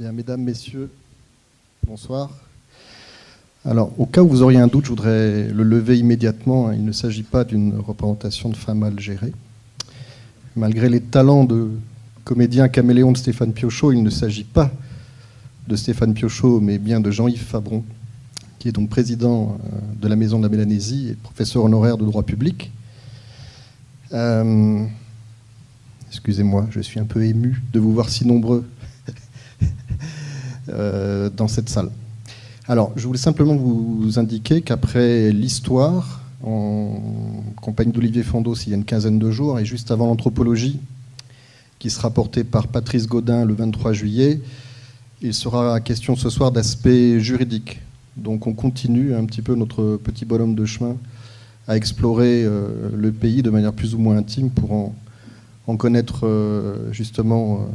Bien, mesdames, messieurs, bonsoir. Alors, au cas où vous auriez un doute, je voudrais le lever immédiatement. Il ne s'agit pas d'une représentation de fin mal gérée. Malgré les talents de comédien caméléon de Stéphane Piochaud, il ne s'agit pas de Stéphane Piochaud, mais bien de Jean-Yves Fabron, qui est donc président de la Maison de la Mélanésie et professeur honoraire de droit public. Excusez-moi, je suis un peu ému de vous voir si nombreux dans cette salle. Alors, je voulais simplement vous indiquer qu'après l'histoire, en compagnie d'Olivier Fondos il y a une quinzaine de jours, et juste avant l'anthropologie, qui sera portée par Patrice Gaudin le 23 juillet, il sera question ce soir d'aspect juridique. Donc on continue un petit peu notre petit bonhomme de chemin à explorer le pays de manière plus ou moins intime pour en connaître justement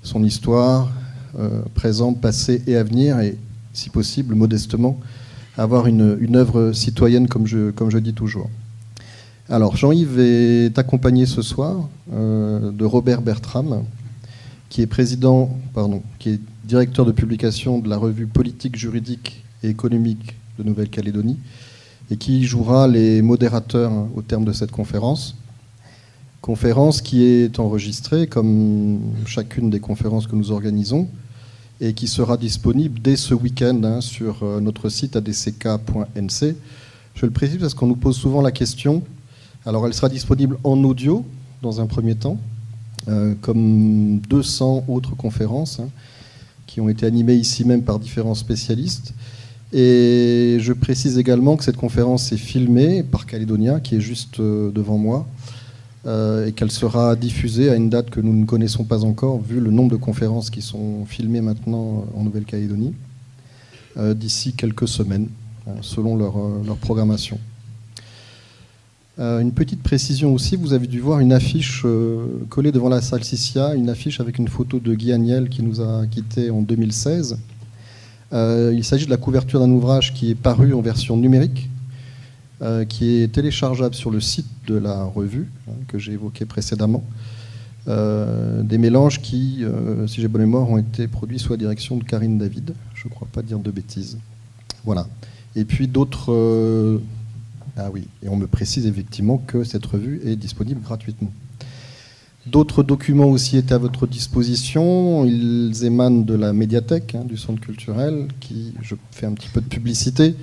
son histoire, présente, passée et à venir, et si possible, modestement, avoir une œuvre citoyenne, comme je dis toujours. Alors, Jean-Yves est accompagné ce soir de Robert Bertram, qui est qui est directeur de publication de la revue politique, juridique et économique de Nouvelle-Calédonie, et qui jouera les modérateurs au terme de cette conférence. Conférence qui est enregistrée, comme chacune des conférences que nous organisons, et qui sera disponible dès ce week-end sur notre site adck.nc. Je le précise parce qu'on nous pose souvent la question. Alors, elle sera disponible en audio, dans un premier temps, comme 200 autres conférences qui ont été animées ici même par différents spécialistes. Et je précise également que cette conférence est filmée par Calédonia, qui est juste devant moi, et qu'elle sera diffusée à une date que nous ne connaissons pas encore, vu le nombre de conférences qui sont filmées maintenant en Nouvelle-Calédonie, d'ici quelques semaines, selon leur programmation. Une petite précision aussi, vous avez dû voir une affiche collée devant la salle Sissia, une affiche avec une photo de Guy Agnel qui nous a quittés en 2016. Il s'agit de la couverture d'un ouvrage qui est paru en version numérique, qui est téléchargeable sur le site de la revue que j'ai évoqué précédemment. Des mélanges qui, si j'ai bonne mémoire, ont été produits sous la direction de Karine David. Je ne crois pas dire de bêtises. Voilà. Et puis d'autres... Ah oui, et on me précise effectivement que cette revue est disponible gratuitement. D'autres documents aussi étaient à votre disposition. Ils émanent de la médiathèque du Centre culturel, qui, je fais un petit peu de publicité,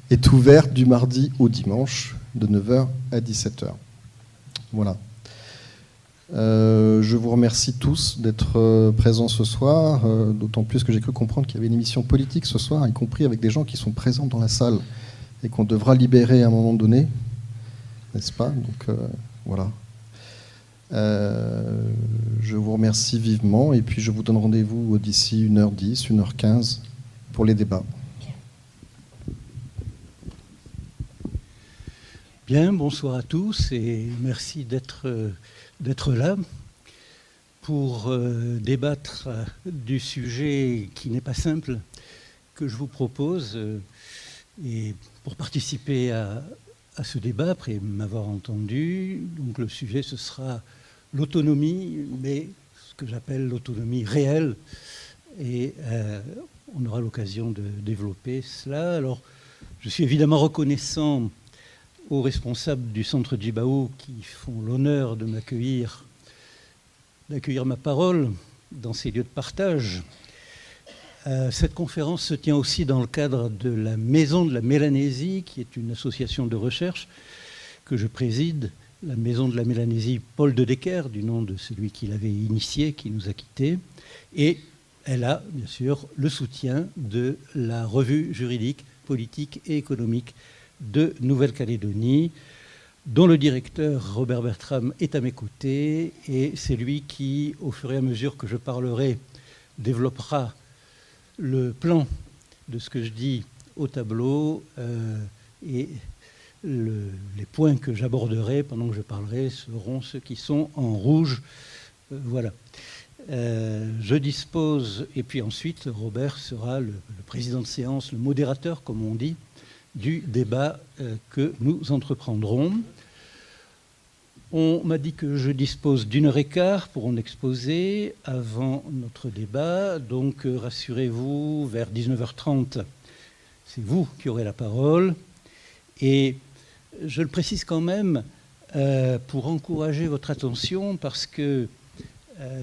est ouverte du mardi au dimanche, de 9h à 17h. Voilà. Je vous remercie tous d'être présents ce soir, d'autant plus que j'ai cru comprendre qu'il y avait une émission politique ce soir, y compris avec des gens qui sont présents dans la salle et qu'on devra libérer à un moment donné, n'est-ce pas? Donc voilà. Je vous remercie vivement et puis je vous donne rendez-vous d'ici 1h10, 1h15 pour les débats. Bien, bonsoir à tous et merci d'être là pour débattre du sujet qui n'est pas simple que je vous propose. Et pour participer à ce débat, après m'avoir entendu, donc le sujet ce sera l'autonomie, mais ce que j'appelle l'autonomie réelle. Et on aura l'occasion de développer cela. Alors, je suis évidemment reconnaissant aux responsables du Centre Djibaou qui font l'honneur d'accueillir ma parole dans ces lieux de partage. Cette conférence se tient aussi dans le cadre de la Maison de la Mélanésie, qui est une association de recherche que je préside, la Maison de la Mélanésie Paul de Decker, du nom de celui qui l'avait initié, qui nous a quittés. Et elle a, bien sûr, le soutien de la revue juridique, politique et économique de Nouvelle-Calédonie, dont le directeur Robert Bertram est à mes côtés, et c'est lui qui, au fur et à mesure que je parlerai, développera le plan de ce que je dis au tableau, et les points que j'aborderai pendant que je parlerai seront ceux qui sont en rouge. Voilà. Je dispose, et puis ensuite Robert sera le président de séance, le modérateur, comme on dit, du débat que nous entreprendrons. On m'a dit que je dispose d'1h15 pour en exposer avant notre débat. Donc rassurez-vous, vers 19h30, c'est vous qui aurez la parole. Et je le précise quand même pour encourager votre attention, parce que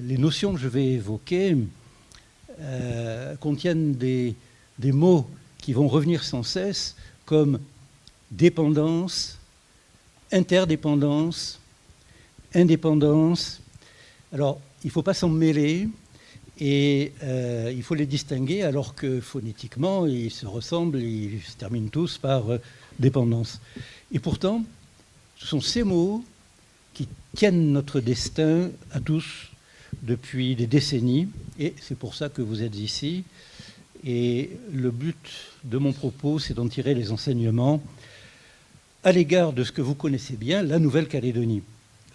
les notions que je vais évoquer contiennent des mots qui vont revenir sans cesse, comme dépendance, interdépendance, indépendance. Alors, il ne faut pas s'en mêler et il faut les distinguer, alors que phonétiquement, ils se ressemblent, ils se terminent tous par dépendance. Et pourtant, ce sont ces mots qui tiennent notre destin à tous depuis des décennies, et c'est pour ça que vous êtes ici. Et le but de mon propos, c'est d'en tirer les enseignements à l'égard de ce que vous connaissez bien, la Nouvelle-Calédonie.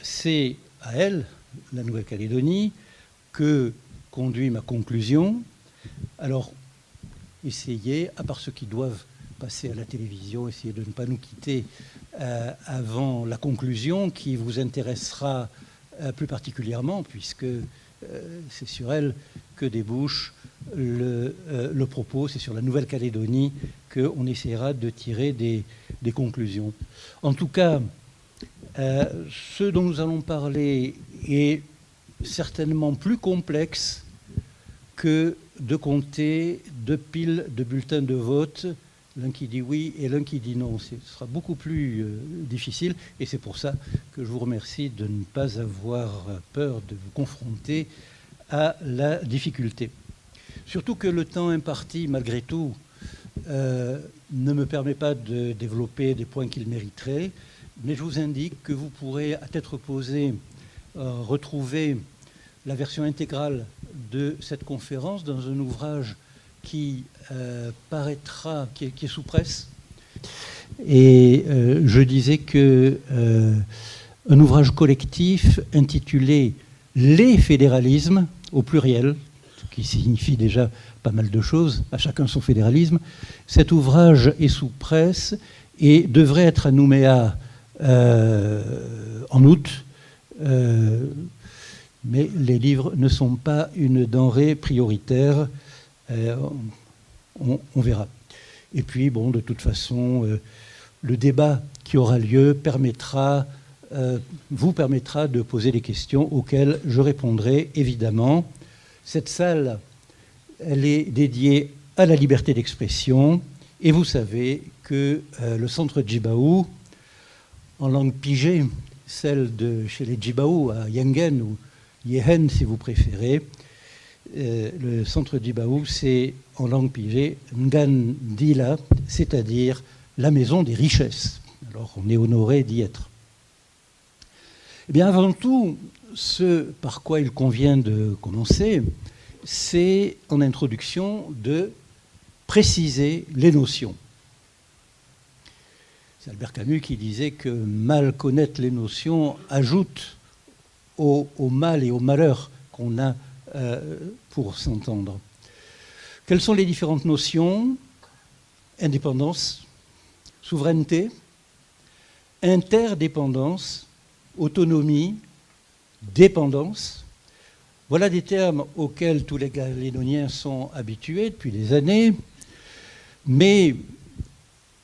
C'est à elle, la Nouvelle-Calédonie, que conduit ma conclusion. Alors, essayez, à part ceux qui doivent passer à la télévision, essayez de ne pas nous quitter avant la conclusion, qui vous intéressera plus particulièrement, puisque c'est sur elle que débouche le propos. C'est sur la Nouvelle-Calédonie qu'on essaiera de tirer des conclusions. En tout cas, ce dont nous allons parler est certainement plus complexe que de compter 2 piles de bulletins de vote, l'un qui dit oui et l'un qui dit non. Ce sera beaucoup plus difficile, et c'est pour ça que je vous remercie de ne pas avoir peur de vous confronter à la difficulté. Surtout que le temps imparti, malgré tout, ne me permet pas de développer des points qu'il mériterait, mais je vous indique que vous pourrez, à tête reposée, retrouver la version intégrale de cette conférence dans un ouvrage qui paraîtra, qui est sous presse. Et je disais que un ouvrage collectif intitulé « Les fédéralismes » au pluriel, ce qui signifie déjà pas mal de choses, à chacun son fédéralisme. Cet ouvrage est sous presse et devrait être à Nouméa en août, mais les livres ne sont pas une denrée prioritaire. On verra. Et puis, bon, de toute façon, le débat qui aura lieu vous permettra de poser des questions auxquelles je répondrai évidemment. Cette salle, elle est dédiée à la liberté d'expression, et vous savez que le centre Djibaou, en langue pigée, celle de chez les Djibaou à Yengen, ou Yehen si vous préférez, le centre Djibaou, c'est en langue pigée Ngan Dila, c'est-à-dire la maison des richesses. Alors on est honoré d'y être. Eh bien, avant tout, ce par quoi il convient de commencer, c'est en introduction de préciser les notions. C'est Albert Camus qui disait que mal connaître les notions ajoute au mal et au malheur qu'on a pour s'entendre. Quelles sont les différentes notions? Indépendance, souveraineté, interdépendance, autonomie, dépendance. Voilà des termes auxquels tous les Calédoniens sont habitués depuis des années, mais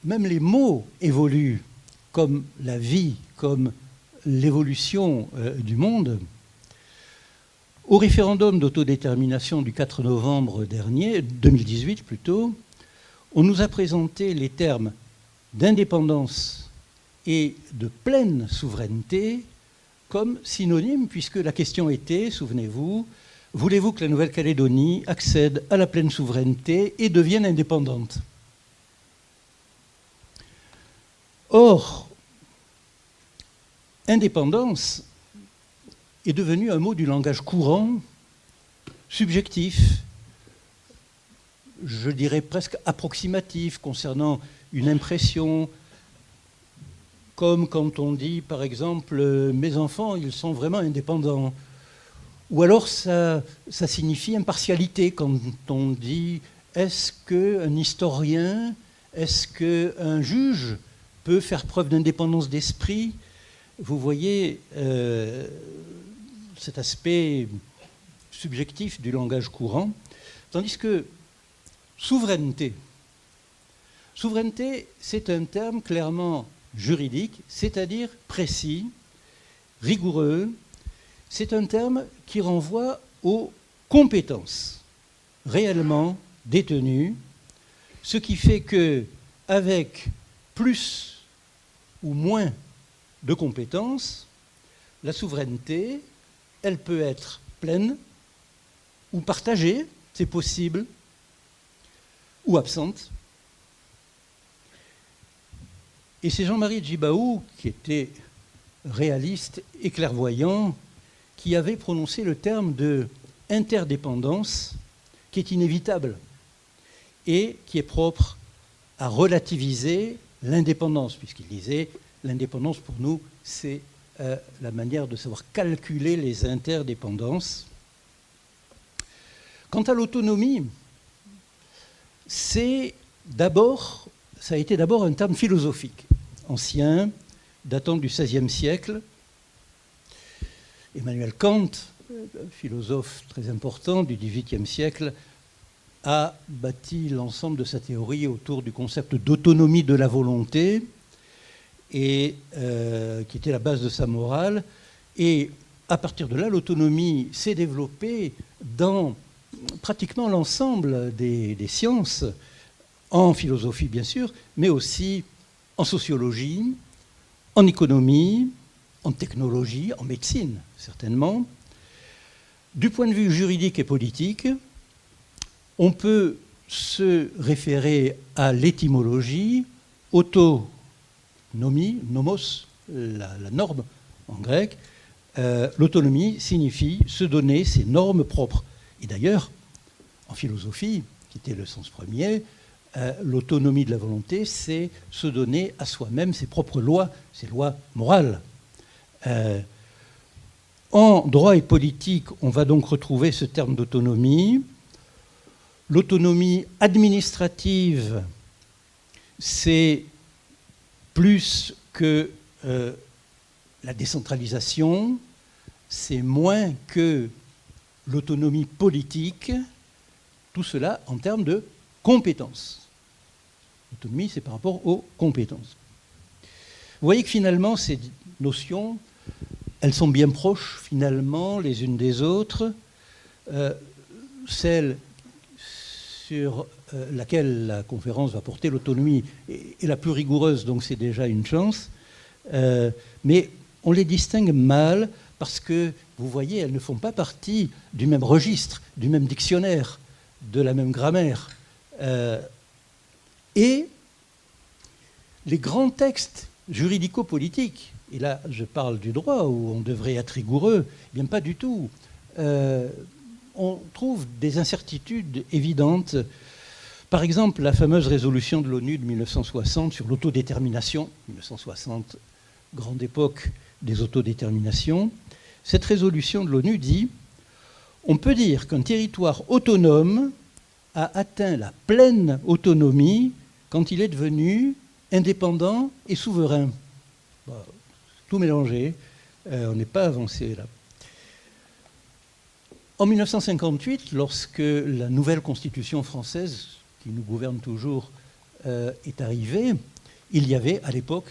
même les mots évoluent, comme la vie, comme l'évolution du monde. Au référendum d'autodétermination du 4 novembre dernier, 2018 plutôt, on nous a présenté les termes d'indépendance et de pleine souveraineté comme synonymes, puisque la question était, souvenez-vous, voulez-vous que la Nouvelle-Calédonie accède à la pleine souveraineté et devienne indépendante? Or, indépendance est devenu un mot du langage courant, subjectif, je dirais presque approximatif, concernant une impression, comme quand on dit, par exemple, mes enfants, ils sont vraiment indépendants. Ou alors ça signifie impartialité, quand on dit, est-ce qu'un historien, est-ce qu'un juge peut faire preuve d'indépendance d'esprit vous voyez cet aspect subjectif du langage courant, tandis que souveraineté, c'est un terme clairement juridique, c'est-à-dire précis, rigoureux. C'est un terme qui renvoie aux compétences réellement détenues, ce qui fait qu'avec plus ou moins de compétences, la souveraineté, elle peut être pleine ou partagée, c'est possible, ou absente. Et c'est Jean-Marie Djibaou, qui était réaliste et clairvoyant, qui avait prononcé le terme de interdépendance, qui est inévitable et qui est propre à relativiser l'indépendance, puisqu'il disait l'indépendance pour nous, c'est la manière de savoir calculer les interdépendances. Quant à l'autonomie, ça a été d'abord un terme philosophique, ancien, datant du XVIe siècle. Emmanuel Kant, philosophe très important du XVIIIe siècle, a bâti l'ensemble de sa théorie autour du concept d'autonomie de la volonté, et qui était la base de sa morale. Et à partir de là, l'autonomie s'est développée dans pratiquement l'ensemble des sciences, en philosophie bien sûr, mais aussi en sociologie, en économie, en technologie, en médecine certainement. Du point de vue juridique et politique, on peut se référer à l'étymologie, autonomie, nomos, la norme en grec. L'autonomie signifie se donner ses normes propres. Et d'ailleurs, en philosophie, qui était le sens premier, l'autonomie de la volonté, c'est se donner à soi-même ses propres lois, ses lois morales. En droit et politique, on va donc retrouver ce terme d'autonomie. L'autonomie administrative, c'est plus que la décentralisation, c'est moins que l'autonomie politique, tout cela en termes de compétences. L'autonomie, c'est par rapport aux compétences. Vous voyez que finalement, ces notions, elles sont bien proches, finalement, les unes des autres. Celle sur laquelle la conférence va porter, l'autonomie, est la plus rigoureuse, donc c'est déjà une chance. Mais on les distingue mal parce que, vous voyez, elles ne font pas partie du même registre, du même dictionnaire, de la même grammaire. Et les grands textes juridico-politiques, et là je parle du droit où on devrait être rigoureux, eh bien pas du tout. On trouve des incertitudes évidentes. Par exemple, la fameuse résolution de l'ONU de 1960 sur l'autodétermination, 1960, grande époque des autodéterminations. Cette résolution de l'ONU dit « On peut dire qu'un territoire autonome a atteint la pleine autonomie quand il est devenu indépendant et souverain. » Tout mélangé, on n'est pas avancé là. En 1958, lorsque la nouvelle constitution française, qui nous gouverne toujours, est arrivée, il y avait à l'époque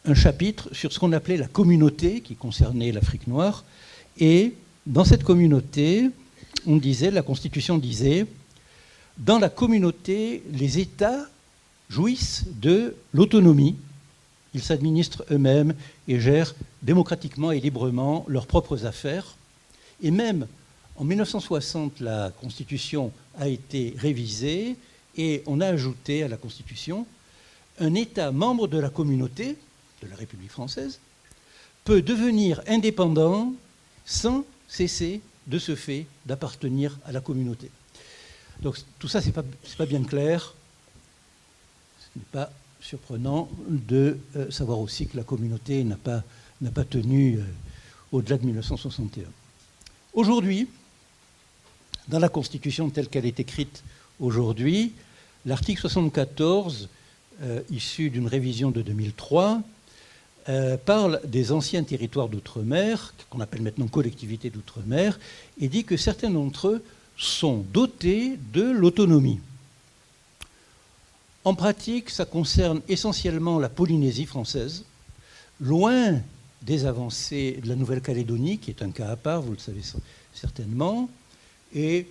un chapitre sur ce qu'on appelait la communauté, qui concernait l'Afrique noire. Et dans cette communauté, on disait, la Constitution disait, dans la communauté, les États jouissent de l'autonomie. Ils s'administrent eux-mêmes et gèrent démocratiquement et librement leurs propres affaires. Et même en 1960, la Constitution a été révisée et on a ajouté à la Constitution un État membre de la communauté, de la République française, peut devenir indépendant sans cesser de ce fait d'appartenir à la communauté. Donc tout ça, c'est pas bien clair. Ce n'est pas surprenant de savoir aussi que la communauté n'a pas tenu au-delà de 1961. Aujourd'hui, dans la Constitution telle qu'elle est écrite aujourd'hui, l'article 74, issu d'une révision de 2003, parle des anciens territoires d'outre-mer, qu'on appelle maintenant collectivités d'outre-mer, et dit que certains d'entre eux sont dotés de l'autonomie. En pratique, ça concerne essentiellement la Polynésie française, loin des avancées de la Nouvelle-Calédonie, qui est un cas à part, vous le savez certainement, et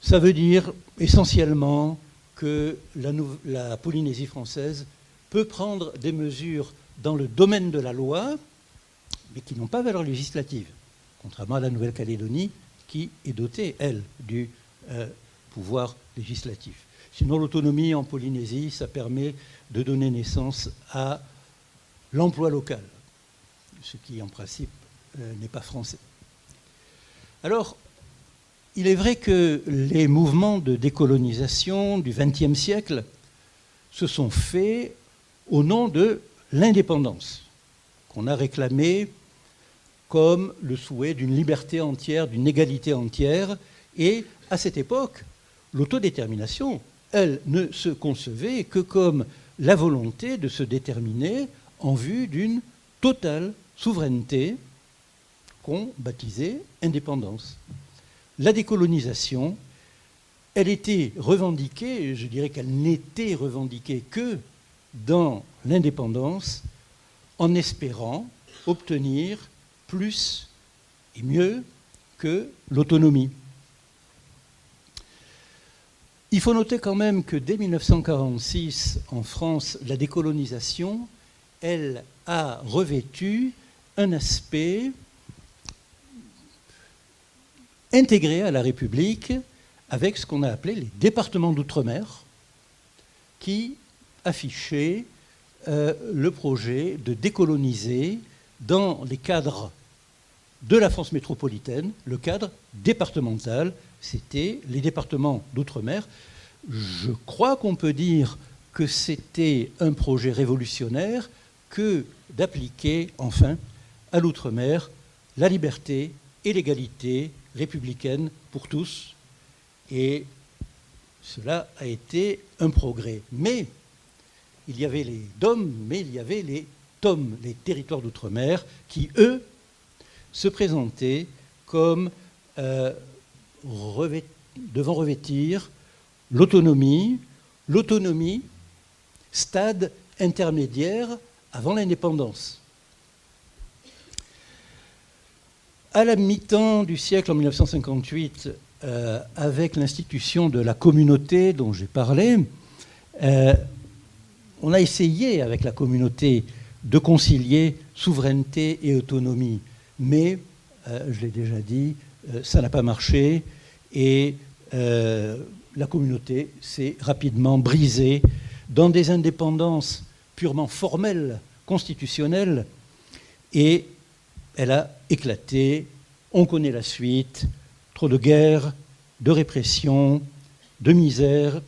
ça veut dire essentiellement que la Polynésie française peut prendre des mesures dans le domaine de la loi, mais qui n'ont pas valeur législative, contrairement à la Nouvelle-Calédonie, qui est dotée, elle, du pouvoir législatif. Sinon, l'autonomie en Polynésie, ça permet de donner naissance à l'emploi local, ce qui, en principe, n'est pas français. Alors, il est vrai que les mouvements de décolonisation du XXe siècle se sont faits au nom de l'indépendance, qu'on a réclamée comme le souhait d'une liberté entière, d'une égalité entière. Et à cette époque, l'autodétermination, elle ne se concevait que comme la volonté de se déterminer en vue d'une totale souveraineté qu'on baptisait indépendance. La décolonisation, elle était revendiquée, je dirais qu'elle n'était revendiquée que dans l'indépendance, en espérant obtenir plus et mieux que l'autonomie. Il faut noter quand même que dès 1946, en France, la décolonisation, elle a revêtu un aspect intégré à la République avec ce qu'on a appelé les départements d'outre-mer, qui affichaient le projet de décoloniser dans les cadres de la France métropolitaine, le cadre départemental, c'était les départements d'outre-mer. Je crois qu'on peut dire que c'était un projet révolutionnaire que d'appliquer enfin à l'outre-mer la liberté et l'égalité républicaine pour tous. Et cela a été un progrès. Mais il y avait les DOM, mais il y avait les TOM, les territoires d'outre-mer, qui, eux, se présentaient comme devant revêtir l'autonomie, stade intermédiaire avant l'indépendance. À la mi-temps du siècle, en 1958, avec l'institution de la communauté dont j'ai parlé, on a essayé avec la communauté de concilier souveraineté et autonomie. Mais, je l'ai déjà dit, ça n'a pas marché et la communauté s'est rapidement brisée dans des indépendances purement formelles, constitutionnelles, et elle a éclaté. On connaît la suite. Trop de guerres, de répression, de misère,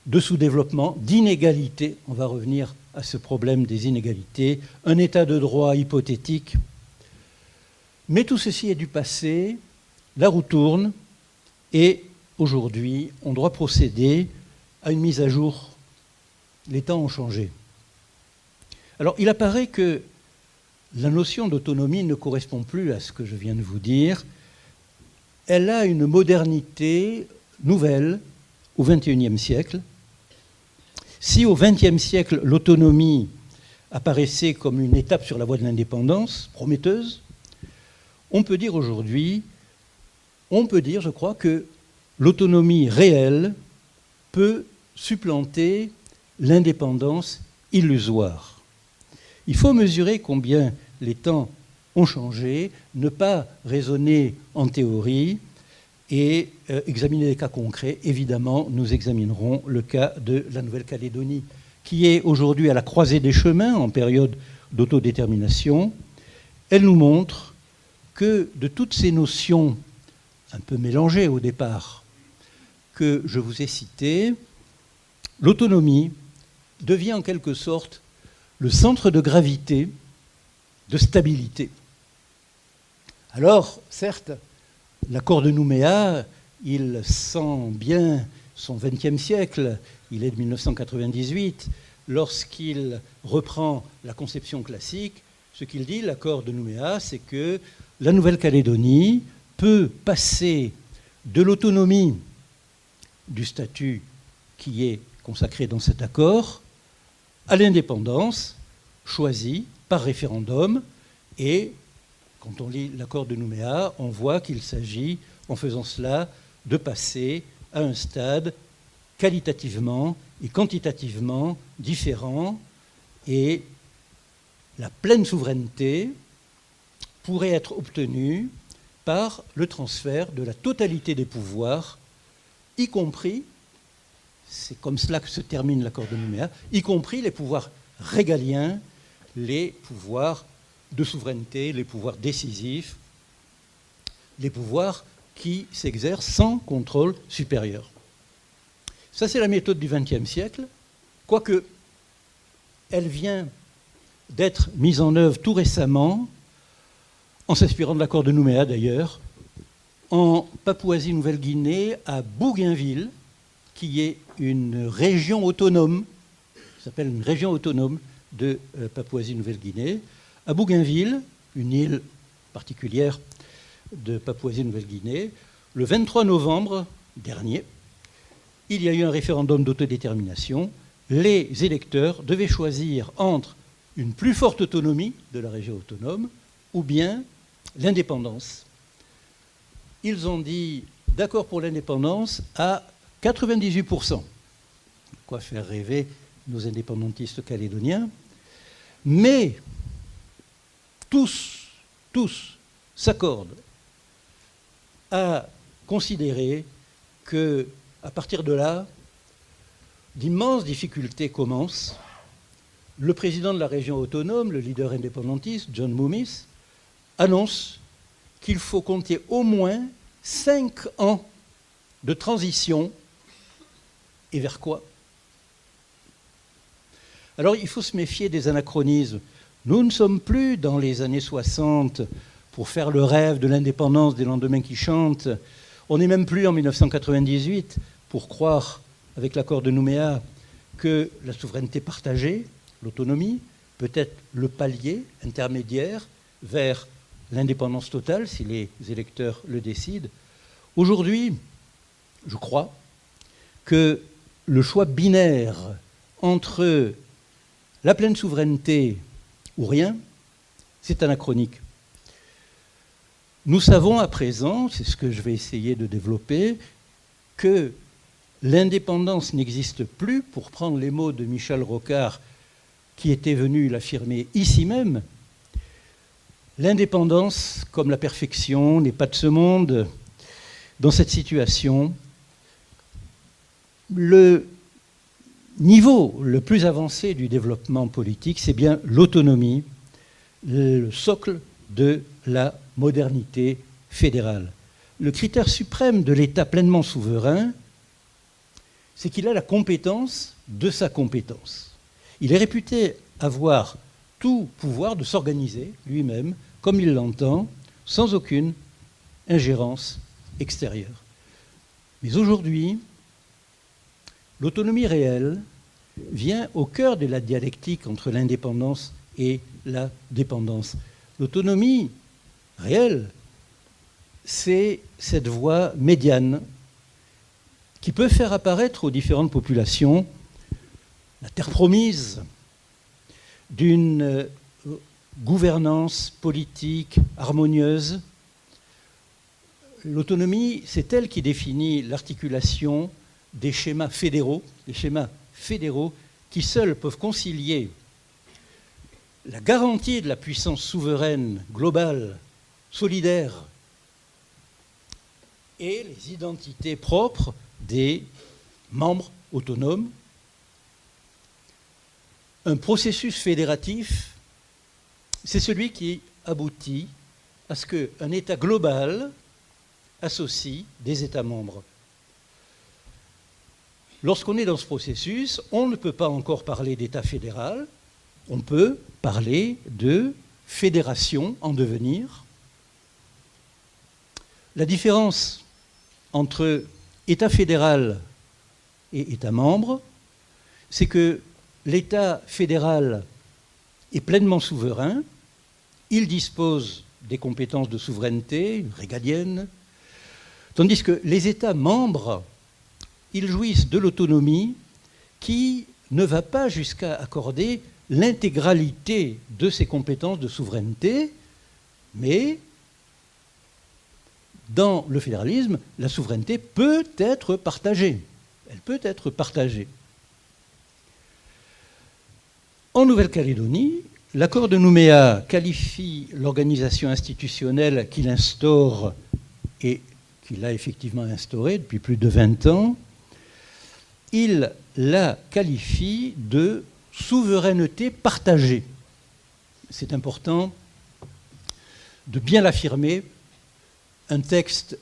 de sous-développement, d'inégalité. On va revenir à ce problème des inégalités. Un état de droit hypothétique. Mais tout ceci est du passé. La roue tourne. Et aujourd'hui, on doit procéder à une mise à jour. Les temps ont changé. Alors, il apparaît que la notion d'autonomie ne correspond plus à ce que je viens de vous dire. Elle a une modernité nouvelle au XXIe siècle. Si au XXe siècle, l'autonomie apparaissait comme une étape sur la voie de l'indépendance, prometteuse, on peut dire aujourd'hui, je crois, que l'autonomie réelle peut supplanter l'indépendance illusoire. Il faut mesurer combien les temps ont changé, ne pas raisonner en théorie et examiner des cas concrets. Évidemment, nous examinerons le cas de la Nouvelle-Calédonie, qui est aujourd'hui à la croisée des chemins en période d'autodétermination. Elle nous montre que de toutes ces notions un peu mélangées au départ que je vous ai citées, l'autonomie devient en quelque sorte le centre de gravité, de stabilité. Alors, certes, l'accord de Nouméa, il sent bien son XXe siècle, il est de 1998, lorsqu'il reprend la conception classique, ce qu'il dit, l'accord de Nouméa, c'est que la Nouvelle-Calédonie peut passer de l'autonomie du statut qui est consacré dans cet accord à l'indépendance choisie par référendum. Et quand on lit l'accord de Nouméa, on voit qu'il s'agit, en faisant cela, de passer à un stade qualitativement et quantitativement différent, et la pleine souveraineté pourrait être obtenue par le transfert de la totalité des pouvoirs, y compris, c'est comme cela que se termine l'accord de Nouméa, y compris les pouvoirs régaliens, les pouvoirs de souveraineté, les pouvoirs décisifs, les pouvoirs qui s'exercent sans contrôle supérieur. Ça, c'est la méthode du XXe siècle, quoique elle vient d'être mise en œuvre tout récemment, en s'inspirant de l'accord de Nouméa d'ailleurs, en Papouasie-Nouvelle-Guinée, à Bougainville, qui est une région autonome, ça s'appelle une région autonome de Papouasie-Nouvelle-Guinée. À Bougainville, une île particulière de Papouasie-Nouvelle-Guinée, le 23 novembre dernier, il y a eu un référendum d'autodétermination. Les électeurs devaient choisir entre une plus forte autonomie de la région autonome ou bien l'indépendance. Ils ont dit d'accord pour l'indépendance à 98%. Quoi faire rêver nos indépendantistes calédoniens. Mais tous s'accordent à considérer que, à partir de là, d'immenses difficultés commencent. Le président de la région autonome, le leader indépendantiste, John Moomis, annonce qu'il faut compter au moins 5 ans de transition. Et vers quoi? Alors il faut se méfier des anachronismes. Nous ne sommes plus dans les années 60 pour faire le rêve de l'indépendance des lendemains qui chantent. On n'est même plus en 1998 pour croire, avec l'accord de Nouméa, que la souveraineté partagée, l'autonomie, peut être le palier intermédiaire vers l'indépendance totale, si les électeurs le décident. Aujourd'hui, je crois que le choix binaire entre la pleine souveraineté ou rien, c'est anachronique. Nous savons à présent, c'est ce que je vais essayer de développer, que l'indépendance n'existe plus, pour prendre les mots de Michel Rocard, qui était venu l'affirmer ici même. L'indépendance, comme la perfection, n'est pas de ce monde. Dans cette situation, le niveau le plus avancé du développement politique, c'est bien l'autonomie, le socle de la modernité fédérale. Le critère suprême de l'État pleinement souverain, c'est qu'il a la compétence de sa compétence. Il est réputé avoir tout pouvoir de s'organiser lui-même comme il l'entend, sans aucune ingérence extérieure. Mais aujourd'hui, l'autonomie réelle vient au cœur de la dialectique entre l'indépendance et la dépendance. L'autonomie réelle, c'est cette voie médiane qui peut faire apparaître aux différentes populations la terre promise d'une gouvernance politique harmonieuse. L'autonomie, c'est elle qui définit l'articulation des schémas fédéraux qui seuls peuvent concilier la garantie de la puissance souveraine, globale, solidaire, et les identités propres des membres autonomes. Un processus fédératif, c'est celui qui aboutit à ce qu'un État global associe des États membres. Lorsqu'on est dans ce processus, on ne peut pas encore parler d'État fédéral, on peut parler de fédération en devenir. La différence entre État fédéral et État membre, c'est que l'État fédéral est pleinement souverain, il dispose des compétences de souveraineté régalienne, tandis que les États membres, ils jouissent de l'autonomie qui ne va pas jusqu'à accorder l'intégralité de ces compétences de souveraineté, mais dans le fédéralisme, la souveraineté peut être partagée. Elle peut être partagée. En Nouvelle-Calédonie, l'accord de Nouméa qualifie l'organisation institutionnelle qu'il instaure et qu'il a effectivement instaurée depuis plus de 20 ans. Il la qualifie de souveraineté partagée. C'est important de bien l'affirmer. Un texte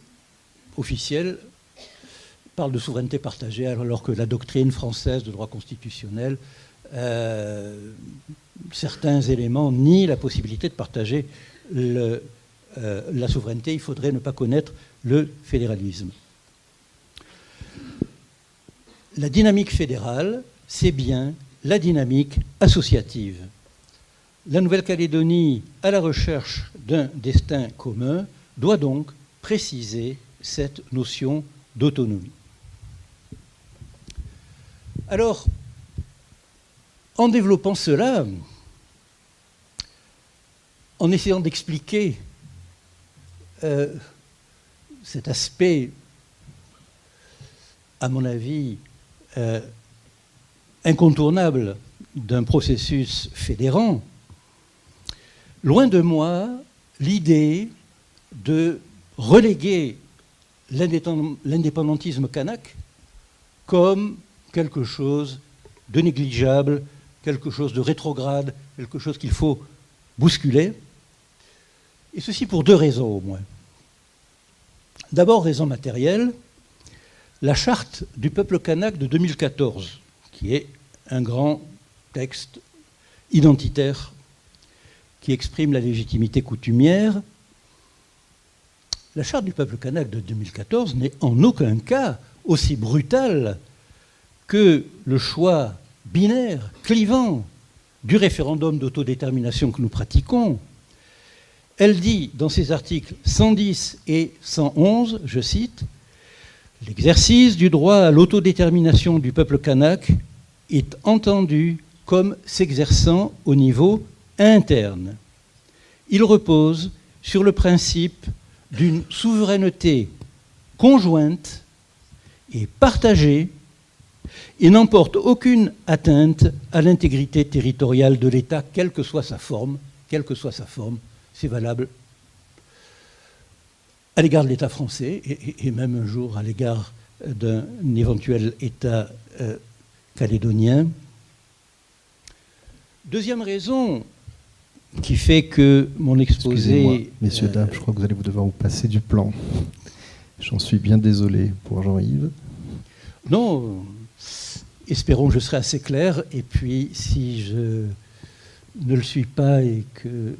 officiel parle de souveraineté partagée alors que la doctrine française de droit constitutionnel, certains éléments nient la possibilité de partager la souveraineté. Il faudrait ne pas connaître le fédéralisme. La dynamique fédérale, c'est bien la dynamique associative. La Nouvelle-Calédonie, à la recherche d'un destin commun, doit donc préciser cette notion d'autonomie. Alors, en développant cela, en essayant d'expliquer cet aspect, à mon avis, incontournable d'un processus fédérant, loin de moi l'idée de reléguer l'indépendantisme kanak comme quelque chose de négligeable, quelque chose de rétrograde, quelque chose qu'il faut bousculer. Et ceci pour deux raisons au moins. D'abord, raison matérielle, la charte du peuple kanak de 2014, qui est un grand texte identitaire qui exprime la légitimité coutumière. La charte du peuple kanak de 2014 n'est en aucun cas aussi brutale que le choix binaire, clivant, du référendum d'autodétermination que nous pratiquons. Elle dit dans ses articles 110 et 111, je cite, « L'exercice du droit à l'autodétermination du peuple kanak est entendu comme s'exerçant au niveau interne. Il repose sur le principe d'une souveraineté conjointe et partagée et n'emporte aucune atteinte à l'intégrité territoriale de l'État, quelle que soit sa forme, c'est valable à l'égard de l'État français et même un jour à l'égard d'un éventuel État calédonien. Deuxième raison qui fait que mon exposé... Messieurs, dames, je crois que vous allez devoir vous passer du plan. J'en suis bien désolé pour Jean-Yves. Non, espérons que je serai assez clair. Et puis, si je ne le suis pas et que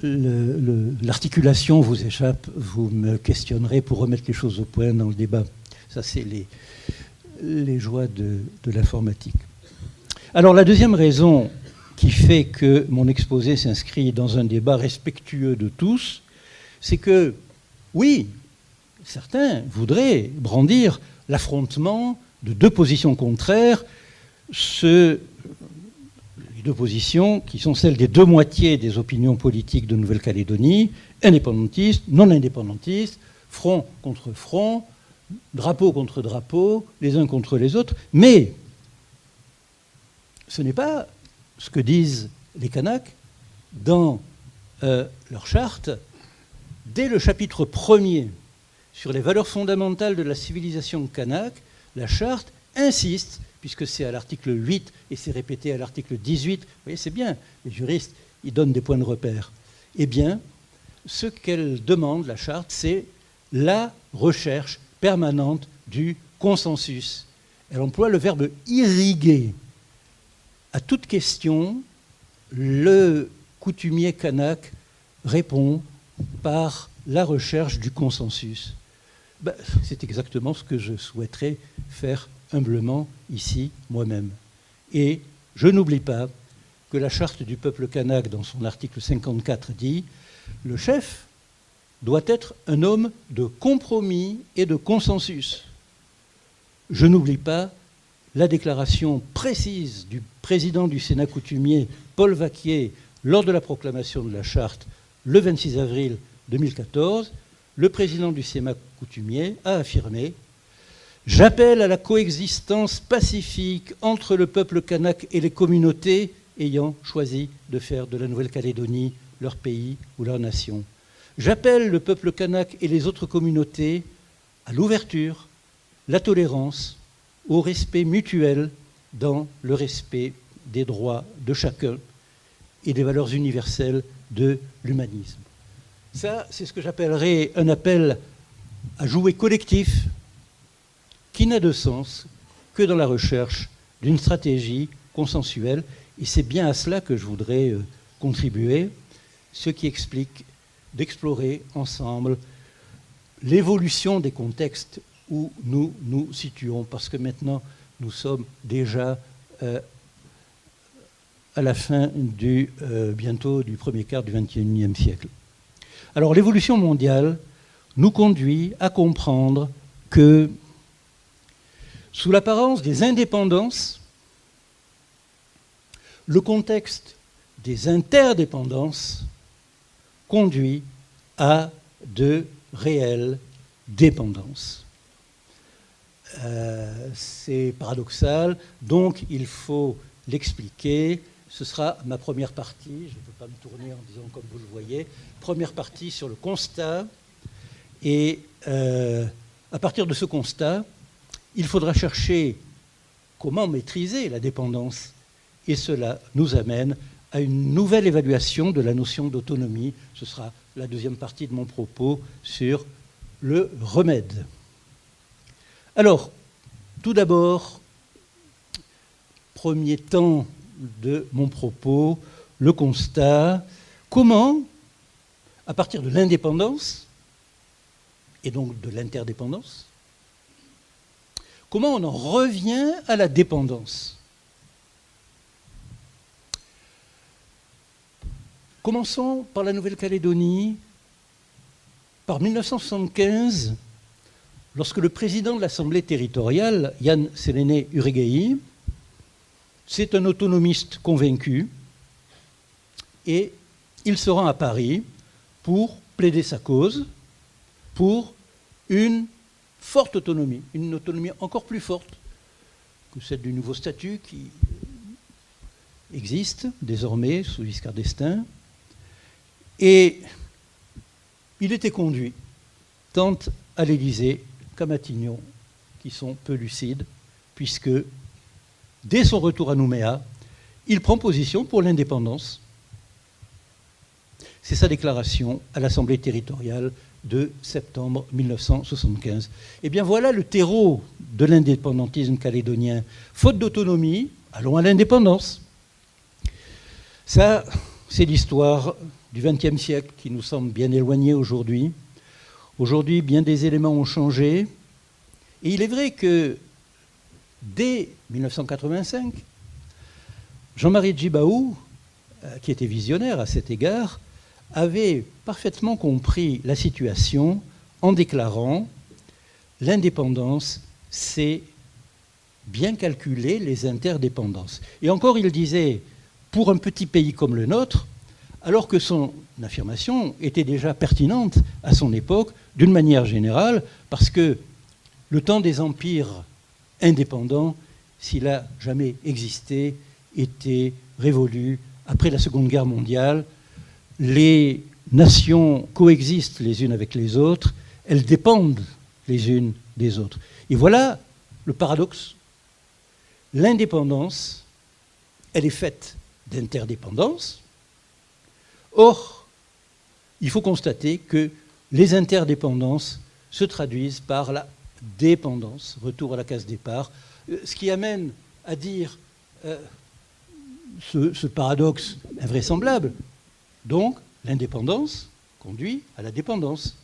l'articulation vous échappe, vous me questionnerez pour remettre les choses au point dans le débat. Ça, c'est les joies de l'informatique. Alors, la deuxième raison qui fait que mon exposé s'inscrit dans un débat respectueux de tous, c'est que, oui, certains voudraient brandir l'affrontement de deux positions contraires, les deux positions qui sont celles des deux moitiés des opinions politiques de Nouvelle-Calédonie, indépendantistes, non indépendantistes, front contre front, drapeau contre drapeau, les uns contre les autres, mais ce n'est pas ce que disent les Kanaks dans leur charte. Dès le chapitre 1er sur les valeurs fondamentales de la civilisation kanak, la charte insiste, puisque c'est à l'article 8 et c'est répété à l'article 18, vous voyez, c'est bien, les juristes, ils donnent des points de repère. Eh bien, ce qu'elle demande, la charte, c'est la recherche permanente du consensus. Elle emploie le verbe irriguer. À toute question, le coutumier kanak répond par la recherche du consensus. C'est exactement ce que je souhaiterais faire humblement ici, moi-même. Et je n'oublie pas que la charte du peuple kanak, dans son article 54, dit « Le chef doit être un homme de compromis et de consensus ». Je n'oublie pas la déclaration précise du président du Sénat coutumier, Paul Vaquier, lors de la proclamation de la charte le 26 avril 2014. Le président du Sénat coutumier a affirmé « J'appelle à la coexistence pacifique entre le peuple kanak et les communautés ayant choisi de faire de la Nouvelle-Calédonie leur pays ou leur nation. J'appelle le peuple kanak et les autres communautés à l'ouverture, la tolérance, au respect mutuel dans le respect des droits de chacun et des valeurs universelles de l'humanisme. » Ça, c'est ce que j'appellerais un appel à jouer collectif qui n'a de sens que dans la recherche d'une stratégie consensuelle. Et c'est bien à cela que je voudrais contribuer, ce qui explique d'explorer ensemble l'évolution des contextes où nous nous situons, parce que maintenant, nous sommes déjà à la fin bientôt du premier quart du XXIe siècle. Alors, l'évolution mondiale nous conduit à comprendre que, sous l'apparence des indépendances, le contexte des interdépendances conduit à de réelles dépendances. C'est paradoxal, donc il faut l'expliquer. Ce sera ma première partie, je ne peux pas me tourner en disant comme vous le voyez, première partie sur le constat, et à partir de ce constat, il faudra chercher comment maîtriser la dépendance, et cela nous amène à une nouvelle évaluation de la notion d'autonomie. Ce sera la deuxième partie de mon propos sur le remède. Alors, tout d'abord, premier temps de mon propos, le constat, comment, à partir de l'indépendance, et donc de l'interdépendance, comment on en revient à la dépendance? Commençons par la Nouvelle-Calédonie. Par 1975, lorsque le président de l'Assemblée territoriale, Yann Séléné Uregeï, c'est un autonomiste convaincu, et il se rend à Paris pour plaider sa cause, pour une forte autonomie, une autonomie encore plus forte que celle du nouveau statut qui existe désormais sous Giscard d'Estaing. Et il était conduit tant à l'Élysée qu'à Matignon, qui sont peu lucides, puisque dès son retour à Nouméa, il prend position pour l'indépendance. C'est sa déclaration à l'Assemblée territoriale de septembre 1975. Eh bien voilà le terreau de l'indépendantisme calédonien. Faute d'autonomie, allons à l'indépendance. Ça, c'est l'histoire du XXe siècle qui nous semble bien éloignée aujourd'hui. Aujourd'hui, bien des éléments ont changé. Et il est vrai que dès 1985, Jean-Marie Djibaou, qui était visionnaire à cet égard, avait parfaitement compris la situation en déclarant « L'indépendance, c'est bien calculer les interdépendances ». Et encore, il disait « Pour un petit pays comme le nôtre », alors que son affirmation était déjà pertinente à son époque, d'une manière générale, parce que le temps des empires indépendants, s'il a jamais existé, était révolu après la Seconde Guerre mondiale. Les nations coexistent les unes avec les autres, elles dépendent les unes des autres. Et voilà le paradoxe. L'indépendance, elle est faite d'interdépendance. Or, il faut constater que les interdépendances se traduisent par la dépendance, retour à la case départ, ce qui amène à dire ce paradoxe invraisemblable. Donc, l'indépendance conduit à la dépendance.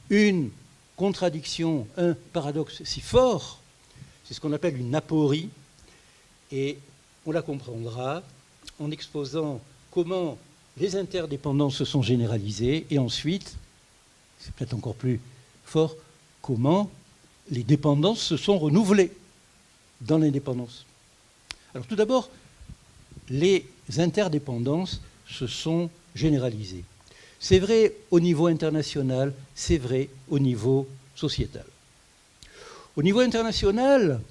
Une contradiction, un paradoxe si fort, c'est ce qu'on appelle une aporie, Et on la comprendra en exposant comment les interdépendances se sont généralisées et ensuite, c'est peut-être encore plus fort, comment les dépendances se sont renouvelées dans l'indépendance. Alors tout d'abord, les interdépendances se sont généralisées. C'est vrai au niveau international, c'est vrai au niveau sociétal. Au niveau international,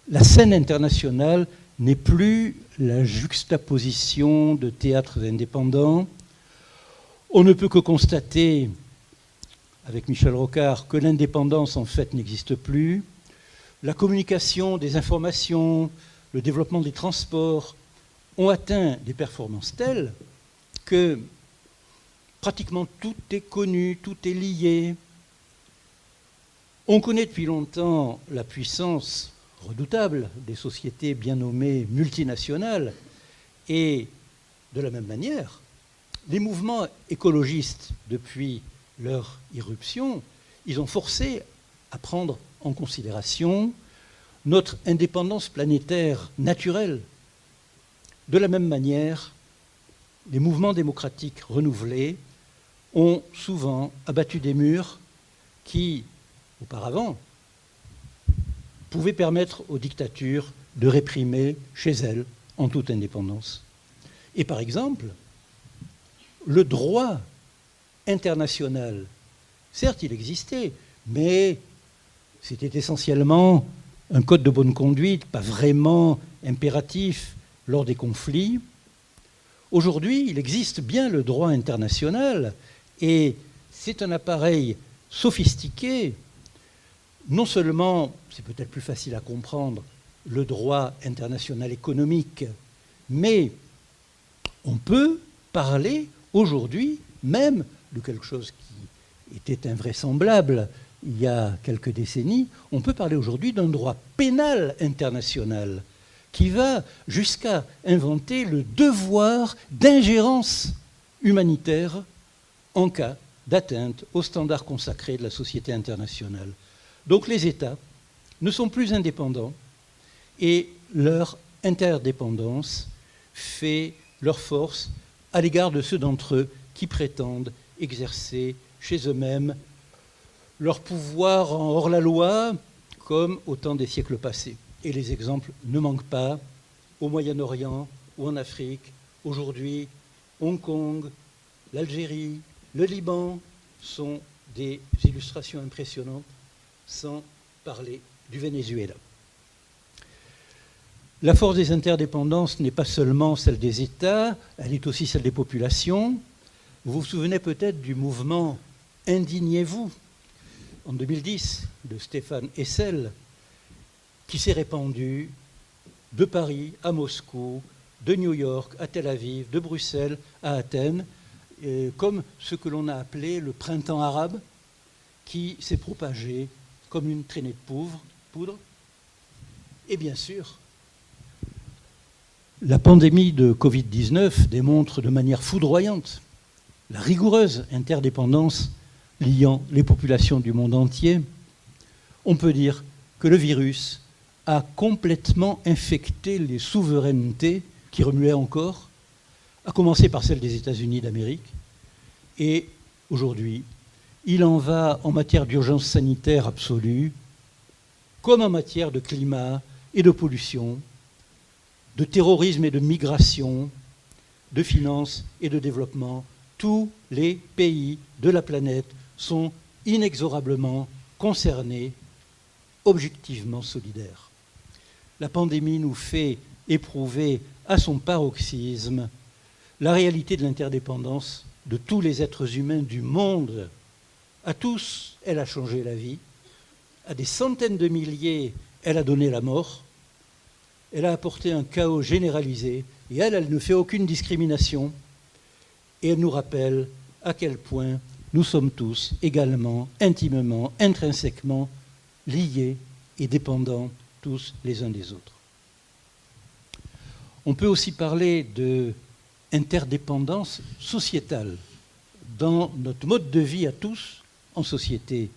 la scène internationale n'est plus la juxtaposition de théâtres indépendants. On ne peut que constater, avec Michel Rocard, que l'indépendance en fait n'existe plus. La communication des informations, le développement des transports ont atteint des performances telles que pratiquement tout est connu, tout est lié. On connaît depuis longtemps la puissance redoutable des sociétés bien nommées multinationales et de la même manière, les mouvements écologistes, depuis leur irruption, ils ont forcé à prendre en considération notre indépendance planétaire naturelle. De la même manière, les mouvements démocratiques renouvelés ont souvent abattu des murs qui, auparavant, pouvaient permettre aux dictatures de réprimer chez elles en toute indépendance. Et par exemple, le droit international, certes il existait, mais c'était essentiellement un code de bonne conduite, pas vraiment impératif lors des conflits. Aujourd'hui, il existe bien le droit international et c'est un appareil sophistiqué. Non seulement, c'est peut-être plus facile à comprendre, le droit international économique, mais on peut parler aujourd'hui même de quelque chose qui était invraisemblable il y a quelques décennies, on peut parler aujourd'hui d'un droit pénal international qui va jusqu'à inventer le devoir d'ingérence humanitaire en cas d'atteinte aux standards consacrés de la société internationale. Donc les États ne sont plus indépendants et leur interdépendance fait leur force à l'égard de ceux d'entre eux qui prétendent exercer chez eux-mêmes leur pouvoir en hors-la-loi comme au temps des siècles passés. Et les exemples ne manquent pas au Moyen-Orient ou en Afrique. Aujourd'hui, Hong Kong, l'Algérie, le Liban sont des illustrations impressionnantes, sans parler du Venezuela. La force des interdépendances n'est pas seulement celle des États, elle est aussi celle des populations. Vous vous souvenez peut-être du mouvement « Indignez-vous » en 2010 de Stéphane Hessel, qui s'est répandu de Paris à Moscou, de New York à Tel Aviv, de Bruxelles à Athènes, comme ce que l'on a appelé le printemps arabe, qui s'est propagé comme une traînée de poudre. Et bien sûr, la pandémie de Covid-19 démontre de manière foudroyante la rigoureuse interdépendance liant les populations du monde entier. On peut dire que le virus a complètement infecté les souverainetés qui remuaient encore, à commencer par celle des États-Unis d'Amérique. Et aujourd'hui, il en va en matière d'urgence sanitaire absolue, comme en matière de climat et de pollution, de terrorisme et de migration, de finances et de développement. Tous les pays de la planète sont inexorablement concernés, objectivement solidaires. La pandémie nous fait éprouver à son paroxysme la réalité de l'interdépendance de tous les êtres humains du monde. À tous, elle a changé la vie. À des centaines de milliers, elle a donné la mort. Elle a apporté un chaos généralisé. Et elle ne fait aucune discrimination. Et elle nous rappelle à quel point nous sommes tous également, intimement, intrinsèquement liés et dépendants tous les uns des autres. On peut aussi parler d'interdépendance sociétale dans notre mode de vie à tous en société.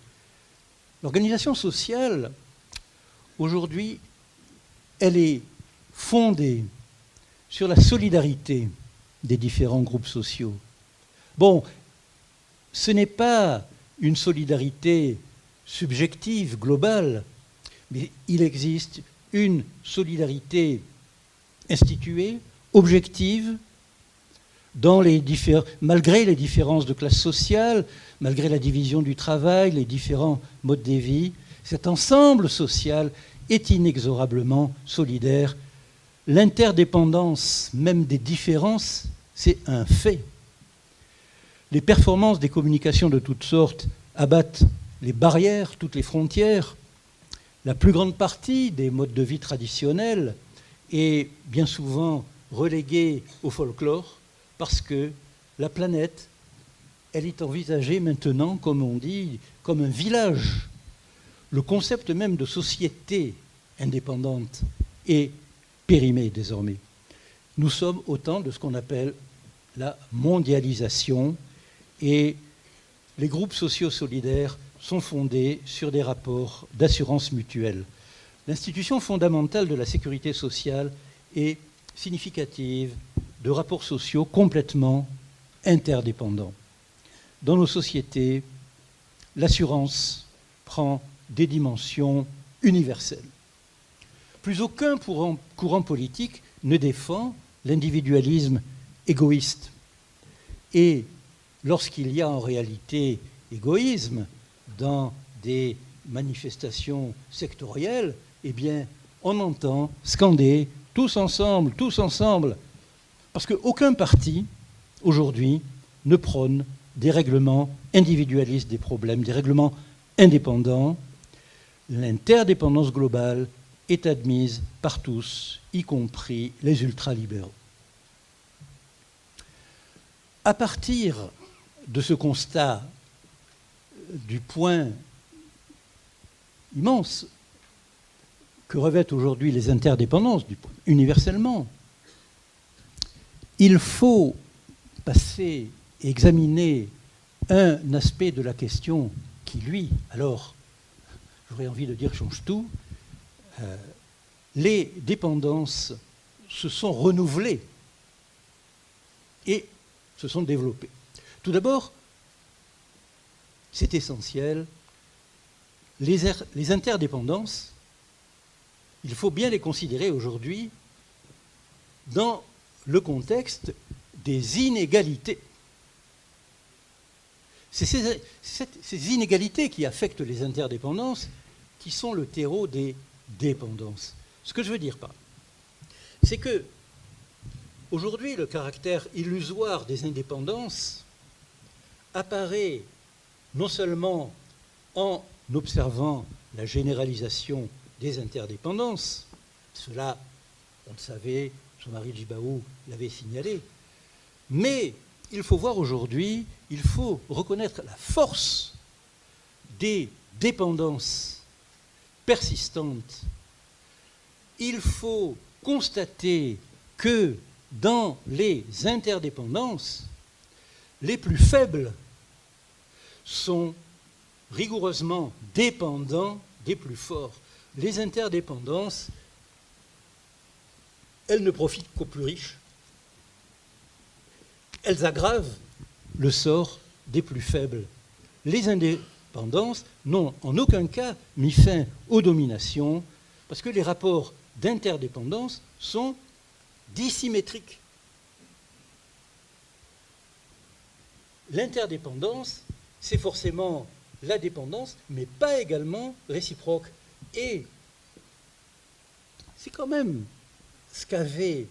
L'organisation sociale, aujourd'hui, elle est fondée sur la solidarité des différents groupes sociaux. Bon, ce n'est pas une solidarité subjective, globale, mais il existe une solidarité instituée, objective, malgré les différences de classe sociale, malgré la division du travail, les différents modes de vie. Cet ensemble social est inexorablement solidaire. L'interdépendance, même des différences, c'est un fait. Les performances des communications de toutes sortes abattent les barrières, toutes les frontières. La plus grande partie des modes de vie traditionnels est bien souvent reléguée au folklore parce que la planète, elle est envisagée maintenant, comme on dit, comme un village. Le concept même de société indépendante est périmé désormais. Nous sommes au temps de ce qu'on appelle la mondialisation et les groupes sociaux solidaires sont fondés sur des rapports d'assurance mutuelle. L'institution fondamentale de la sécurité sociale est significative de rapports sociaux complètement interdépendants. Dans nos sociétés, l'assurance prend des dimensions universelles. Plus aucun courant politique ne défend l'individualisme égoïste. Et lorsqu'il y a en réalité égoïsme dans des manifestations sectorielles, eh bien, on entend scander tous ensemble, parce qu'aucun parti, aujourd'hui, ne prône des règlements individualistes des problèmes, des règlements indépendants. L'interdépendance globale est admise par tous, y compris les ultralibéraux. À partir de ce constat du point immense que revêtent aujourd'hui les interdépendances, universellement, il faut passer et examiner un aspect de la question qui, lui, alors, j'aurais envie de dire, change tout. Les dépendances se sont renouvelées et se sont développées. Tout d'abord, c'est essentiel, les interdépendances, il faut bien les considérer aujourd'hui dans le contexte des inégalités. C'est ces inégalités qui affectent les interdépendances qui sont le terreau des dépendances. Ce que je veux dire par là, c'est que aujourd'hui, le caractère illusoire des indépendances apparaît non seulement en observant la généralisation des interdépendances, cela, on le savait, Jean-Marie Djibaou l'avait signalé, mais il faut voir aujourd'hui, il faut reconnaître la force des dépendances persistantes. Il faut constater que dans les interdépendances, les plus faibles sont rigoureusement dépendants des plus forts. Les interdépendances, elles ne profitent qu'aux plus riches. Elles aggravent le sort des plus faibles. Les indépendances n'ont en aucun cas mis fin aux dominations parce que les rapports d'interdépendance sont dissymétriques. L'interdépendance, c'est forcément la dépendance, mais pas également réciproque. Et c'est quand même ce qu'avait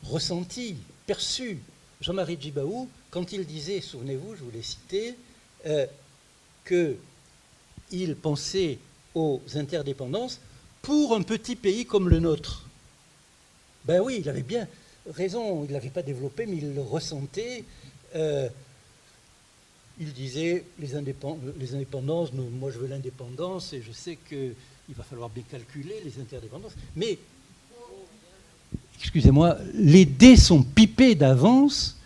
ressenti, perçu Jean-Marie Djibaou quand il disait, souvenez-vous, je vous l'ai cité, qu'il pensait aux interdépendances pour un petit pays comme le nôtre. Ben oui, il avait bien raison, il ne l'avait pas développé, mais il le ressentait. Il disait, les indépendances, moi je veux l'indépendance et je sais qu'il va falloir bien calculer les interdépendances. Mais, excusez-moi, les dés sont pipés d'avance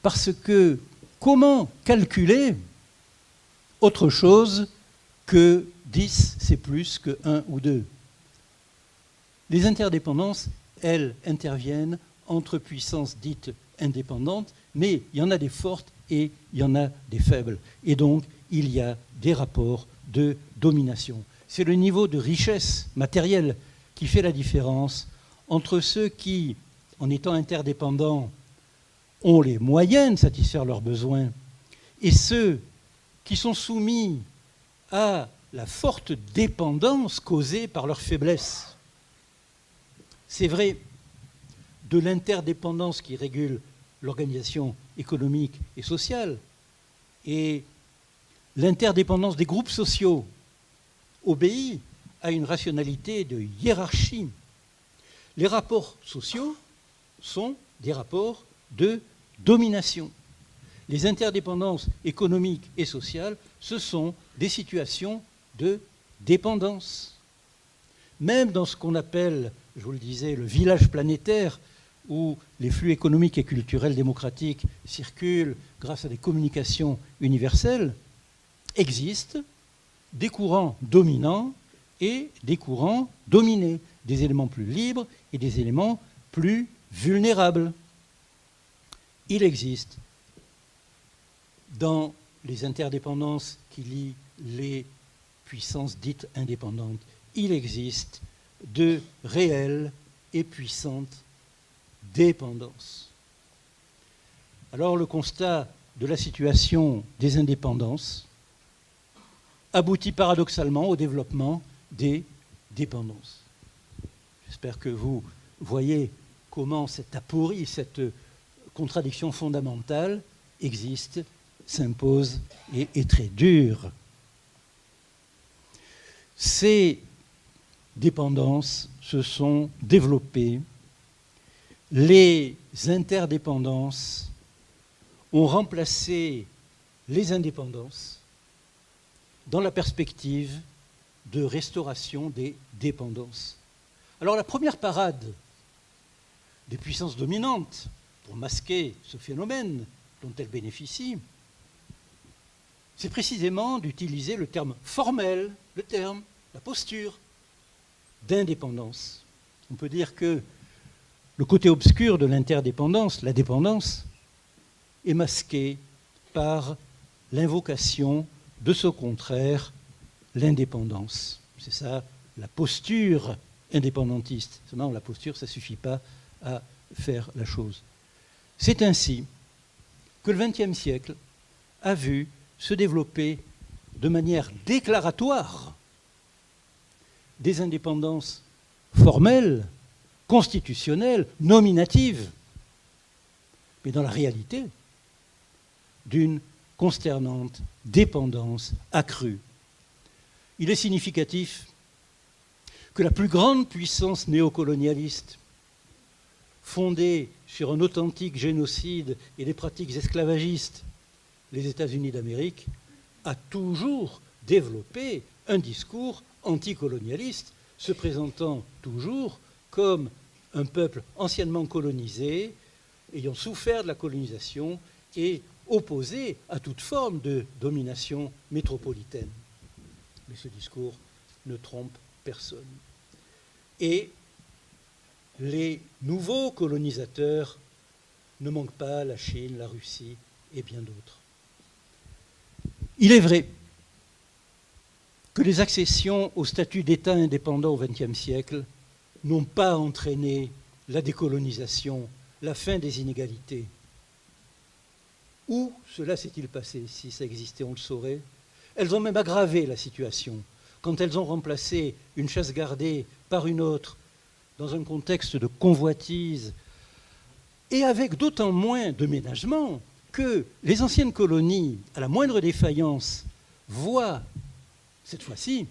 parce que comment calculer autre chose que 10, c'est plus que 1 ou 2 ? Les interdépendances, elles, interviennent entre puissances dites indépendantes, mais il y en a des fortes et il y en a des faibles. Et donc, il y a des rapports de domination. C'est le niveau de richesse matérielle qui fait la différence entre ceux qui, en étant interdépendants, ont les moyens de satisfaire leurs besoins et ceux qui sont soumis à la forte dépendance causée par leur faiblesse. C'est vrai de l'interdépendance qui régule l'organisation économique et sociale et l'interdépendance des groupes sociaux obéit à une rationalité de hiérarchie. Les rapports sociaux sont des rapports de domination. Les interdépendances économiques et sociales, ce sont des situations de dépendance. Même dans ce qu'on appelle, je vous le disais, le village planétaire, où les flux économiques et culturels démocratiques circulent grâce à des communications universelles, existent des courants dominants et des courants dominés, des éléments plus libres et des éléments plus vulnérables. Il existe dans les interdépendances qui lient les puissances dites indépendantes, il existe de réelles et puissantes dépendances. Alors le constat de la situation des indépendances aboutit paradoxalement au développement des dépendances. J'espère que vous voyez comment cette aporie, cette contradiction fondamentale existe, s'impose et est très dure. Ces dépendances se sont développées. Les interdépendances ont remplacé les indépendances dans la perspective de restauration des dépendances. Alors la première parade des puissances dominantes pour masquer ce phénomène dont elles bénéficient, c'est précisément d'utiliser le terme formel, le terme, la posture d'indépendance. On peut dire que le côté obscur de l'interdépendance, la dépendance, est masqué par l'invocation de ce contraire, l'indépendance. C'est ça, la posture indépendantiste. Seulement, la posture, ça ne suffit pas à faire la chose. C'est ainsi que le XXe siècle a vu se développer de manière déclaratoire des indépendances formelles, constitutionnelles, nominatives, mais dans la réalité d'une consternante dépendance accrue. Il est significatif que la plus grande puissance néocolonialiste, fondée sur un authentique génocide et des pratiques esclavagistes, les États-Unis d'Amérique, a toujours développé un discours anticolonialiste, se présentant toujours comme un peuple anciennement colonisé, ayant souffert de la colonisation et opposé à toute forme de domination métropolitaine. Mais ce discours ne trompe personne. Et les nouveaux colonisateurs ne manquent pas la Chine, la Russie et bien d'autres. Il est vrai que les accessions au statut d'État indépendant au XXe siècle n'ont pas entraîné la décolonisation, la fin des inégalités. Où cela s'est-il passé? Si ça existait, on le saurait. Elles ont même aggravé la situation quand elles ont remplacé une chasse gardée par une autre dans un contexte de convoitise et avec d'autant moins de ménagement que les anciennes colonies, à la moindre défaillance, voient, cette fois-ci,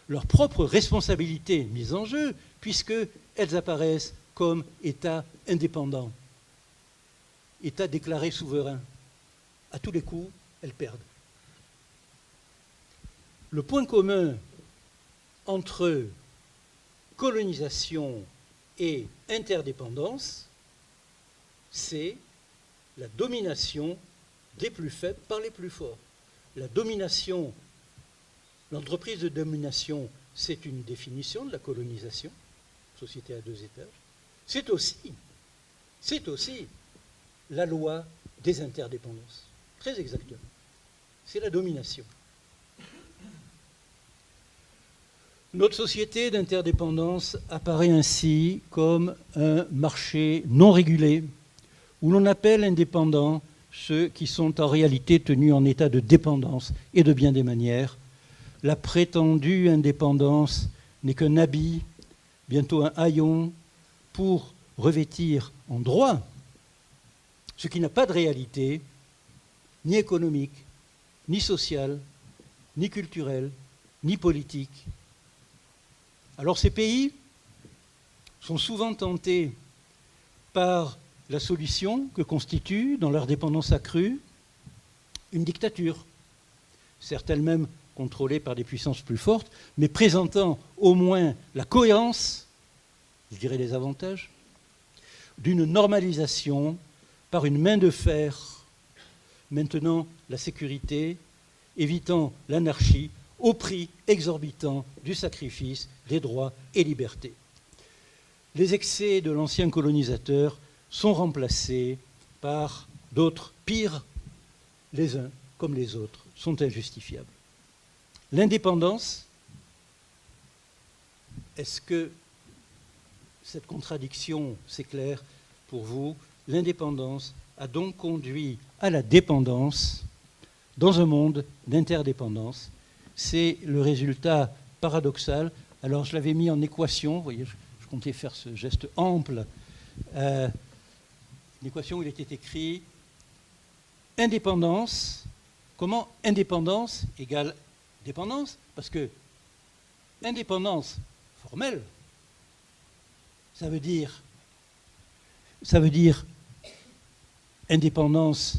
leur propre responsabilité mise en jeu, puisqu'elles apparaissent comme États indépendants, États déclarés souverains. À tous les coups, elles perdent. Le point commun entre colonisation et interdépendance, c'est la domination des plus faibles par les plus forts. La domination, l'entreprise de domination, c'est une définition de la colonisation. Ce société à deux étages. C'est aussi la loi des interdépendances. Très exactement. C'est la domination. Notre société d'interdépendance apparaît ainsi comme un marché non régulé, où l'on appelle indépendants ceux qui sont en réalité tenus en état de dépendance, et de bien des manières. La prétendue indépendance n'est qu'un habit, bientôt un haillon, pour revêtir en droit ce qui n'a pas de réalité, ni économique, ni sociale, ni culturelle, ni politique. Alors ces pays sont souvent tentés par la solution que constitue, dans leur dépendance accrue, une dictature, certes elle-même contrôlée par des puissances plus fortes, mais présentant au moins la cohérence, je dirais les avantages, d'une normalisation par une main de fer, maintenant la sécurité, évitant l'anarchie au prix exorbitant du sacrifice des droits et libertés. Les excès de l'ancien colonisateur sont remplacés par d'autres pires, les uns comme les autres, sont injustifiables. L'indépendance, est-ce que cette contradiction s'éclaire pour vous? L'indépendance a donc conduit à la dépendance dans un monde d'interdépendance. C'est le résultat paradoxal. Alors je l'avais mis en équation, vous voyez, je comptais faire ce geste ample. Une équation où il était écrit indépendance. Comment indépendance égale dépendance? Parce que indépendance formelle, ça veut dire indépendance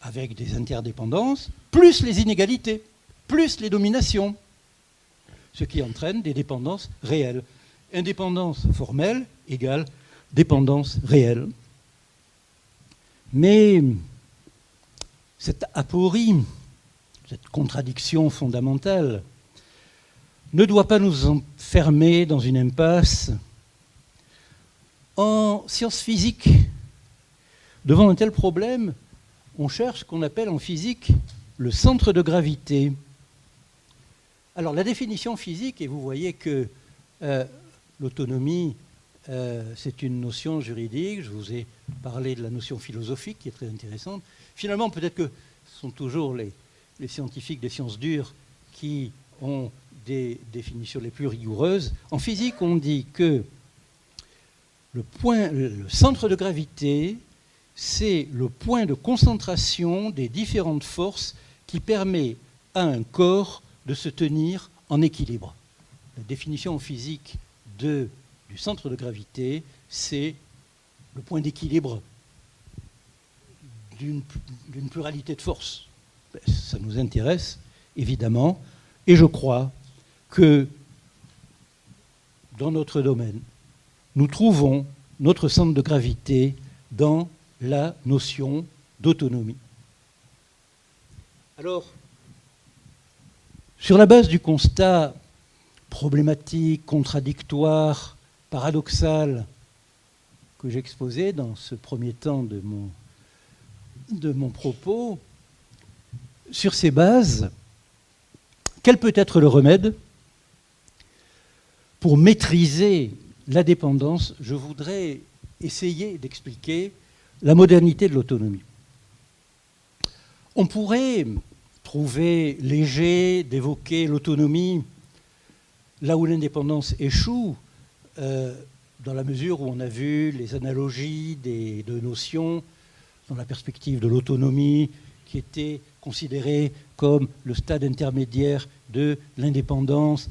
avec des interdépendances, plus les inégalités, plus les dominations, ce qui entraîne des dépendances réelles. Indépendance formelle égale dépendance réelle. Mais cette aporie, cette contradiction fondamentale, ne doit pas nous enfermer dans une impasse. En sciences physiques, devant un tel problème, on cherche ce qu'on appelle en physique le centre de gravité. Alors la définition physique, et vous voyez que l'autonomie, c'est une notion juridique, je vous ai parlé de la notion philosophique qui est très intéressante. Finalement, peut-être que ce sont toujours les scientifiques des sciences dures qui ont des définitions les plus rigoureuses. En physique, on dit que le centre de gravité, c'est le point de concentration des différentes forces qui permet à un corps de se tenir en équilibre. La définition en physique du centre de gravité, c'est le point d'équilibre d'une pluralité de forces. Ça nous intéresse, évidemment, et je crois que dans notre domaine, nous trouvons notre centre de gravité dans la notion d'autonomie. Alors, sur la base du constat problématique, contradictoire, paradoxal que j'exposais dans ce premier temps de mon propos, sur ces bases, quel peut être le remède pour maîtriser la dépendance? Je voudrais essayer d'expliquer la modernité de l'autonomie. On pourrait trouver léger d'évoquer l'autonomie là où l'indépendance échoue, dans la mesure où on a vu les analogies de notions dans la perspective de l'autonomie qui était considérée comme le stade intermédiaire de l'indépendance,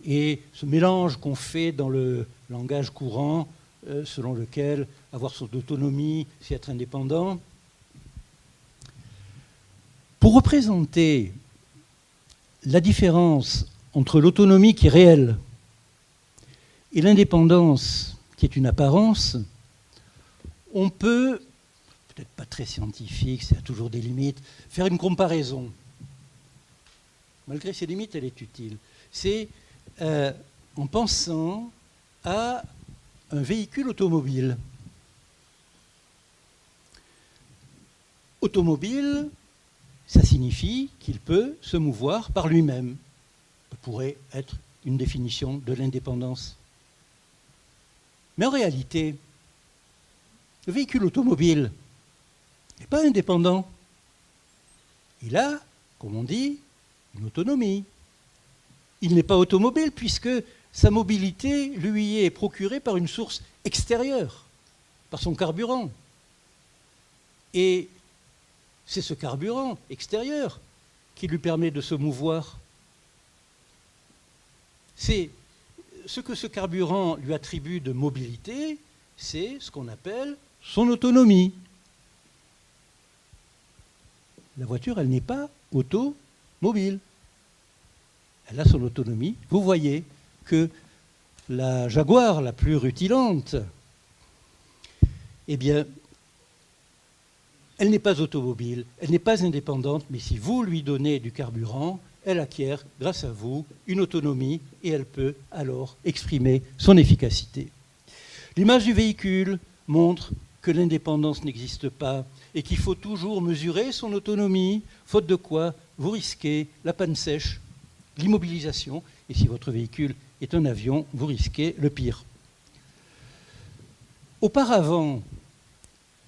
et ce mélange qu'on fait dans le langage courant selon lequel avoir son autonomie, c'est être indépendant. Pour représenter la différence entre l'autonomie qui est réelle et l'indépendance qui est une apparence, on peut, peut-être pas très scientifique, ça a toujours des limites, faire une comparaison. Malgré ses limites, elle est utile. C'est en pensant à un véhicule automobile. Automobile, ça signifie qu'il peut se mouvoir par lui-même. Ça pourrait être une définition de l'indépendance. Mais en réalité, le véhicule automobile n'est pas indépendant. Il a, comme on dit, une autonomie. Il n'est pas automobile puisque sa mobilité lui est procurée par une source extérieure, par son carburant. Et c'est ce carburant extérieur qui lui permet de se mouvoir. C'est ce que ce carburant lui attribue de mobilité, c'est ce qu'on appelle son autonomie. La voiture, elle n'est pas automobile. Elle a son autonomie. Vous voyez que la Jaguar la plus rutilante, eh bien, elle n'est pas automobile, elle n'est pas indépendante, mais si vous lui donnez du carburant, elle acquiert, grâce à vous, une autonomie et elle peut alors exprimer son efficacité. L'image du véhicule montre que l'indépendance n'existe pas et qu'il faut toujours mesurer son autonomie, faute de quoi vous risquez la panne sèche, l'immobilisation, et si votre véhicule est un avion, vous risquez le pire. Auparavant,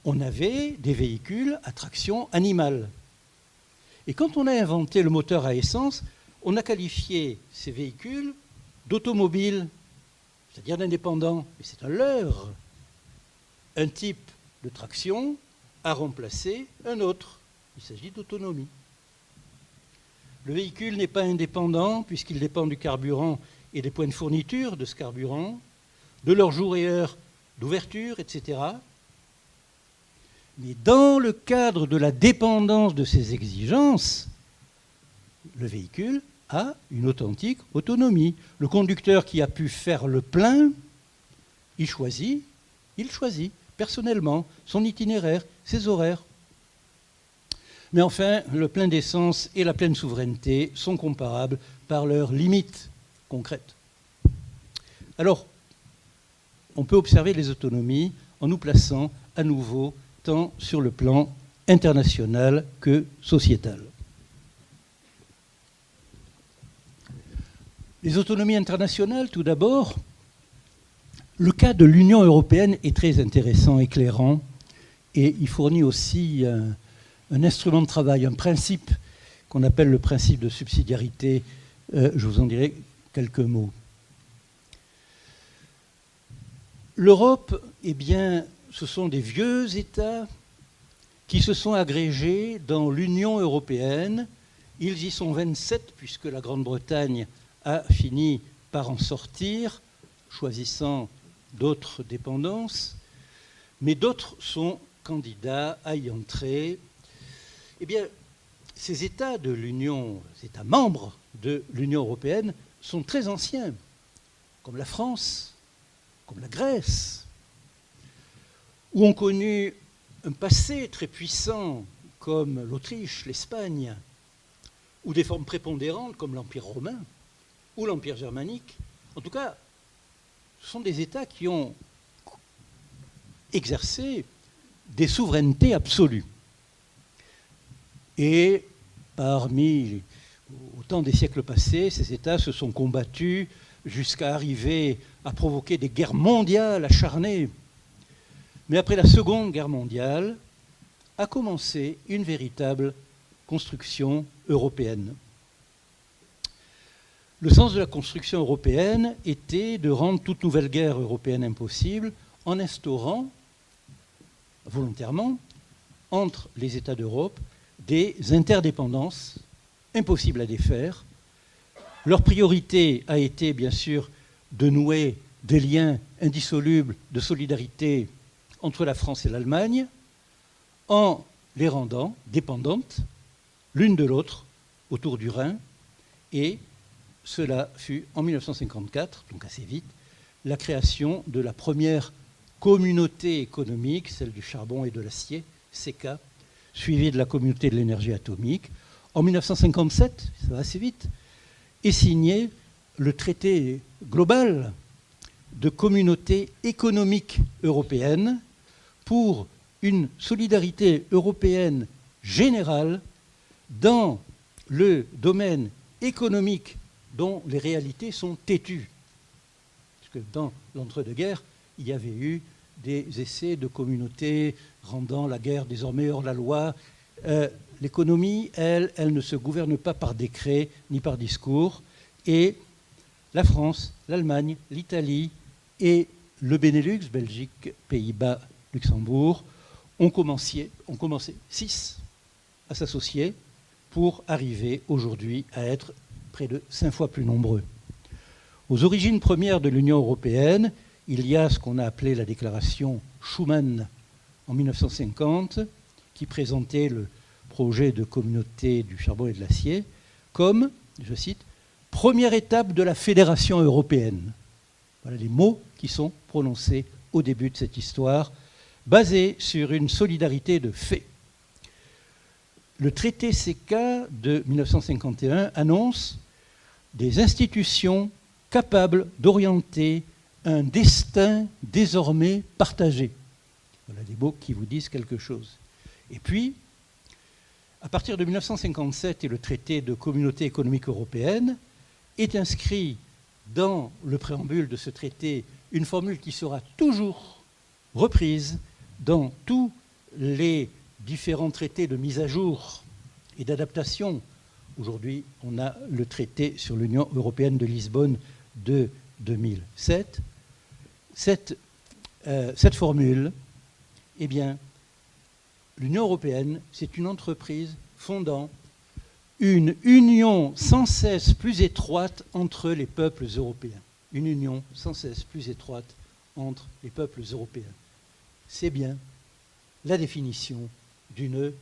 on avait des véhicules à traction animale. Et quand on a inventé le moteur à essence, on a qualifié ces véhicules d'automobiles, c'est-à-dire d'indépendants. Mais c'est un leurre. Un type de traction a remplacé un autre. Il s'agit d'autonomie. Le véhicule n'est pas indépendant puisqu'il dépend du carburant et des points de fourniture de ce carburant, de leurs jours et heures d'ouverture, etc. Mais dans le cadre de la dépendance de ces exigences, le véhicule a une authentique autonomie. Le conducteur qui a pu faire le plein, il choisit personnellement son itinéraire, ses horaires. Mais enfin, le plein d'essence et la pleine souveraineté sont comparables par leurs limites concrètes. Alors, on peut observer les autonomies en nous plaçant à nouveau tant sur le plan international que sociétal. Les autonomies internationales, tout d'abord, le cas de l'Union européenne est très intéressant, éclairant, et il fournit aussi un instrument de travail, un principe qu'on appelle le principe de subsidiarité. Je vous en dirai quelques mots. L'Europe, eh bien, ce sont des vieux États qui se sont agrégés dans l'Union européenne. Ils y sont 27, puisque la Grande-Bretagne a fini par en sortir, choisissant d'autres dépendances, mais d'autres sont candidats à y entrer. Eh bien, ces États de l'Union, ces États membres de l'Union européenne sont très anciens, comme la France, comme la Grèce, où ont connu un passé très puissant, comme l'Autriche, l'Espagne, ou des formes prépondérantes, comme l'Empire romain ou l'Empire germanique. En tout cas, ce sont des États qui ont exercé des souverainetés absolues. Et parmi au temps des siècles passés, ces États se sont combattus jusqu'à arriver à provoquer des guerres mondiales acharnées. Mais après la Seconde Guerre mondiale, a commencé une véritable construction européenne. Le sens de la construction européenne était de rendre toute nouvelle guerre européenne impossible en instaurant, volontairement, entre les États d'Europe, des interdépendances impossibles à défaire. Leur priorité a été, bien sûr, de nouer des liens indissolubles de solidarité entre la France et l'Allemagne, en les rendant dépendantes l'une de l'autre autour du Rhin. Et cela fut, en 1954, donc assez vite, la création de la première communauté économique, celle du charbon et de l'acier, CECA, suivie de la communauté de l'énergie atomique. En 1957, ça va assez vite, est signé le traité global de communauté économique européenne pour une solidarité européenne générale dans le domaine économique dont les réalités sont têtues. Parce que dans l'entre-deux-guerres, il y avait eu des essais de communautés rendant la guerre désormais hors la loi. L'économie, elle ne se gouverne pas par décret ni par discours. Et la France, l'Allemagne, l'Italie et le Benelux, Belgique, Pays-Bas, Luxembourg, ont commencé 6 à s'associer pour arriver aujourd'hui à être près de 5 fois plus nombreux. Aux origines premières de l'Union européenne, il y a ce qu'on a appelé la déclaration Schuman en 1950, qui présentait le projet de communauté du charbon et de l'acier comme, je cite, « première étape de la fédération européenne ». Voilà les mots qui sont prononcés au début de cette histoire, basée sur une solidarité de fait. Le traité CK de 1951 annonce des institutions capables d'orienter un destin désormais partagé. Voilà des mots qui vous disent quelque chose. Et puis, à partir de 1957 et le traité de communauté économique européenne, est inscrit dans le préambule de ce traité une formule qui sera toujours reprise dans tous les différents traités de mise à jour et d'adaptation. Aujourd'hui, on a le traité sur l'Union européenne de Lisbonne de 2007. Cette formule, eh bien, l'Union européenne, c'est une entreprise fondant une union sans cesse plus étroite entre les peuples européens. Une union sans cesse plus étroite entre les peuples européens. C'est bien la définition d'une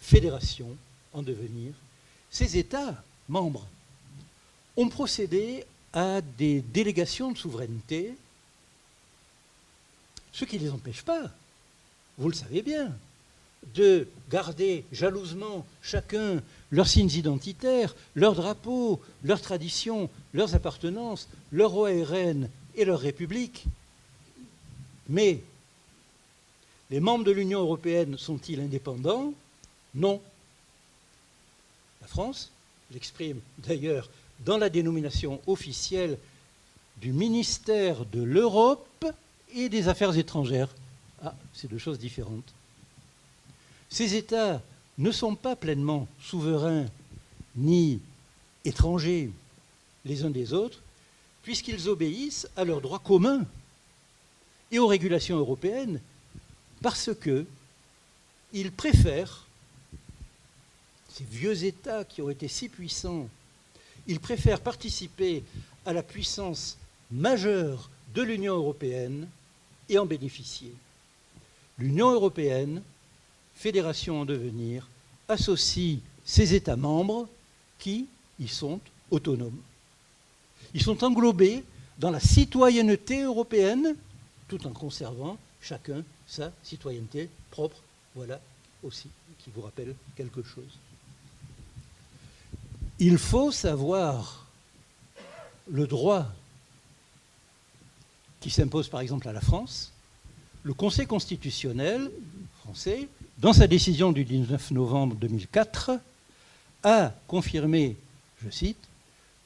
fédération en devenir. Ces États membres ont procédé à des délégations de souveraineté, ce qui ne les empêche pas, vous le savez bien, de garder jalousement chacun leurs signes identitaires, leurs drapeaux, leurs traditions, leurs appartenances, leur roi et reine et leur république. Mais les membres de l'Union européenne sont-ils indépendants? Non. La France l'exprime d'ailleurs dans la dénomination officielle du ministère de l'Europe et des Affaires étrangères. Ah, c'est deux choses différentes. Ces États ne sont pas pleinement souverains ni étrangers les uns des autres, puisqu'ils obéissent à leurs droits communs et aux régulations européennes, parce qu'ils préfèrent, ces vieux États qui ont été si puissants, ils préfèrent participer à la puissance majeure de l'Union européenne et en bénéficier. L'Union européenne, fédération en devenir, associe ces États membres qui y sont autonomes. Ils sont englobés dans la citoyenneté européenne, tout en conservant chacun sa citoyenneté propre. Voilà aussi qui vous rappelle quelque chose. Il faut savoir le droit qui s'impose par exemple à la France. Le Conseil constitutionnel français, dans sa décision du 19 novembre 2004, a confirmé, je cite,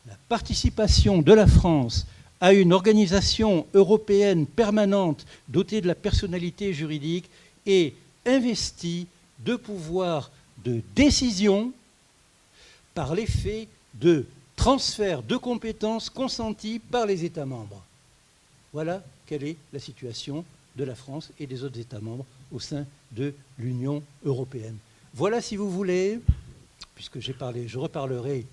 la participation de la France à une organisation européenne permanente dotée de la personnalité juridique et investie de pouvoirs de décision par l'effet de transfert de compétences consentis par les États membres. Voilà quelle est la situation de la France et des autres États membres au sein de l'Union européenne. Voilà, si vous voulez, puisque j'ai parlé, je reparlerai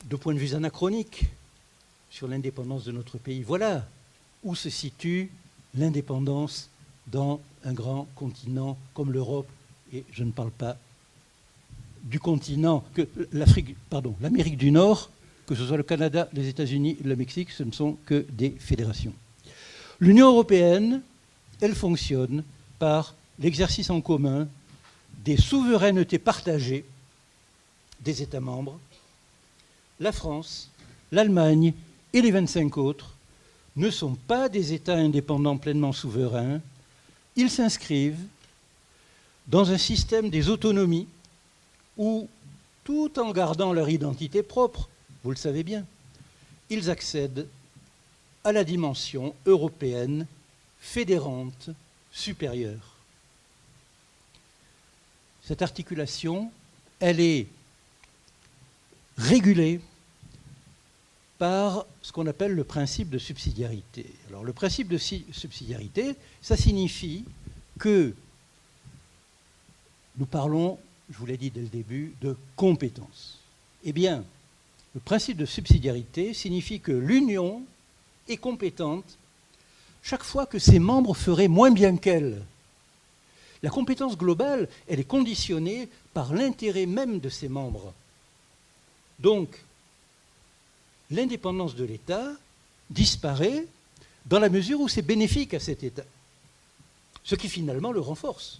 de point de vue anachronique sur l'indépendance de notre pays. Voilà où se situe l'indépendance dans un grand continent comme l'Europe, et je ne parle pas du continent, que l'Amérique du Nord, que ce soit le Canada, les États-Unis, le Mexique, ce ne sont que des fédérations. L'Union européenne, elle fonctionne par l'exercice en commun des souverainetés partagées des États membres. La France, l'Allemagne et les 25 autres ne sont pas des États indépendants pleinement souverains, ils s'inscrivent dans un système des autonomies où, tout en gardant leur identité propre, vous le savez bien, ils accèdent à la dimension européenne fédérante supérieure. Cette articulation, elle est régulée par ce qu'on appelle le principe de subsidiarité. Alors, le principe de subsidiarité, ça signifie que nous parlons, je vous l'ai dit dès le début, de compétences. Eh bien, le principe de subsidiarité signifie que l'Union est compétente chaque fois que ses membres feraient moins bien qu'elle. La compétence globale, elle est conditionnée par l'intérêt même de ses membres. Donc, l'indépendance de l'État disparaît dans la mesure où c'est bénéfique à cet État, ce qui finalement le renforce.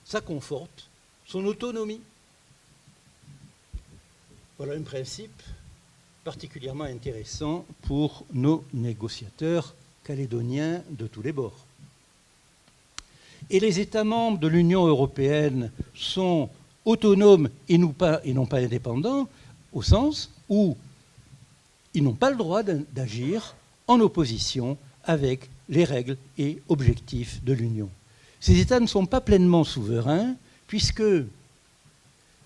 Ça conforte son autonomie. Voilà un principe particulièrement intéressant pour nos négociateurs calédoniens de tous les bords. Et les États membres de l'Union européenne sont autonomes et non pas indépendants, au sens où ils n'ont pas le droit d'agir en opposition avec les règles et objectifs de l'Union. Ces États ne sont pas pleinement souverains puisque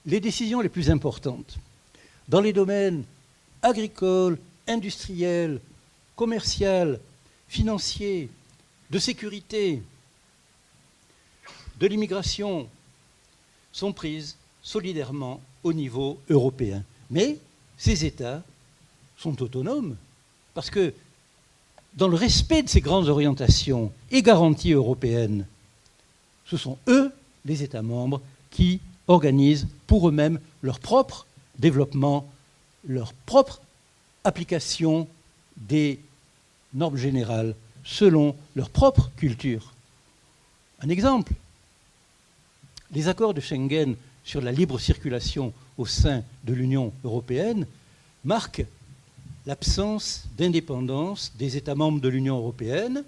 les décisions les plus importantes dans les domaines agricoles, industriels, commerciaux, financiers, de sécurité, de l'immigration sont prises solidairement au niveau européen. Mais ces États sont autonomes parce que dans le respect de ces grandes orientations et garanties européennes, ce sont eux, les États membres, qui organisent pour eux-mêmes leur propre développement, leur propre application des normes générales selon leur propre culture. Un exemple, les accords de Schengen sur la libre circulation au sein de l'Union européenne marquent l'absence d'indépendance des États membres de l'Union européenne,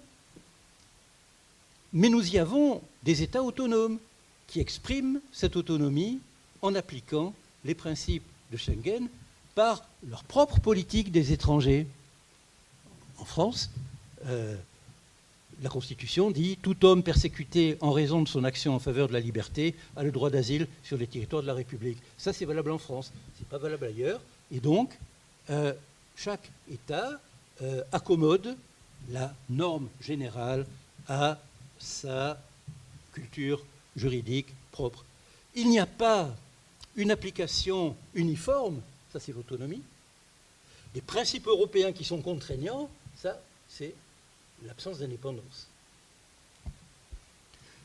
mais nous y avons des États autonomes qui expriment cette autonomie en appliquant les principes de Schengen par leur propre politique des étrangers. En France, la Constitution dit « Tout homme persécuté en raison de son action en faveur de la liberté a le droit d'asile sur les territoires de la République ». Ça, c'est valable en France, ce n'est pas valable ailleurs. Et donc, chaque État accommode la norme générale à sa culture juridique propre. Il n'y a pas une application uniforme, ça c'est l'autonomie. Des principes européens qui sont contraignants, ça c'est l'absence d'indépendance.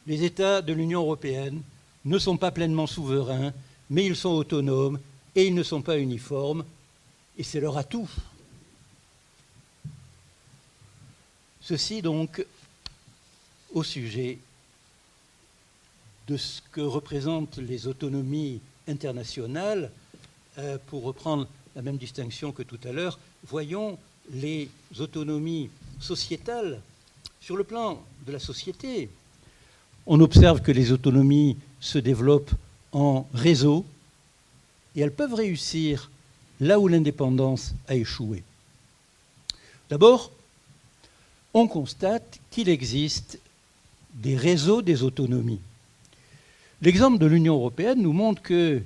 Les États de l'Union européenne ne sont pas pleinement souverains, mais ils sont autonomes et ils ne sont pas uniformes, et c'est leur atout. Ceci donc au sujet de ce que représentent les autonomies internationales. Pour reprendre la même distinction que tout à l'heure, voyons les autonomies sociétales sur le plan de la société. On observe que les autonomies se développent en réseau et elles peuvent réussir là où l'indépendance a échoué. D'abord, on constate qu'il existe des réseaux des autonomies. L'exemple de l'Union européenne nous montre que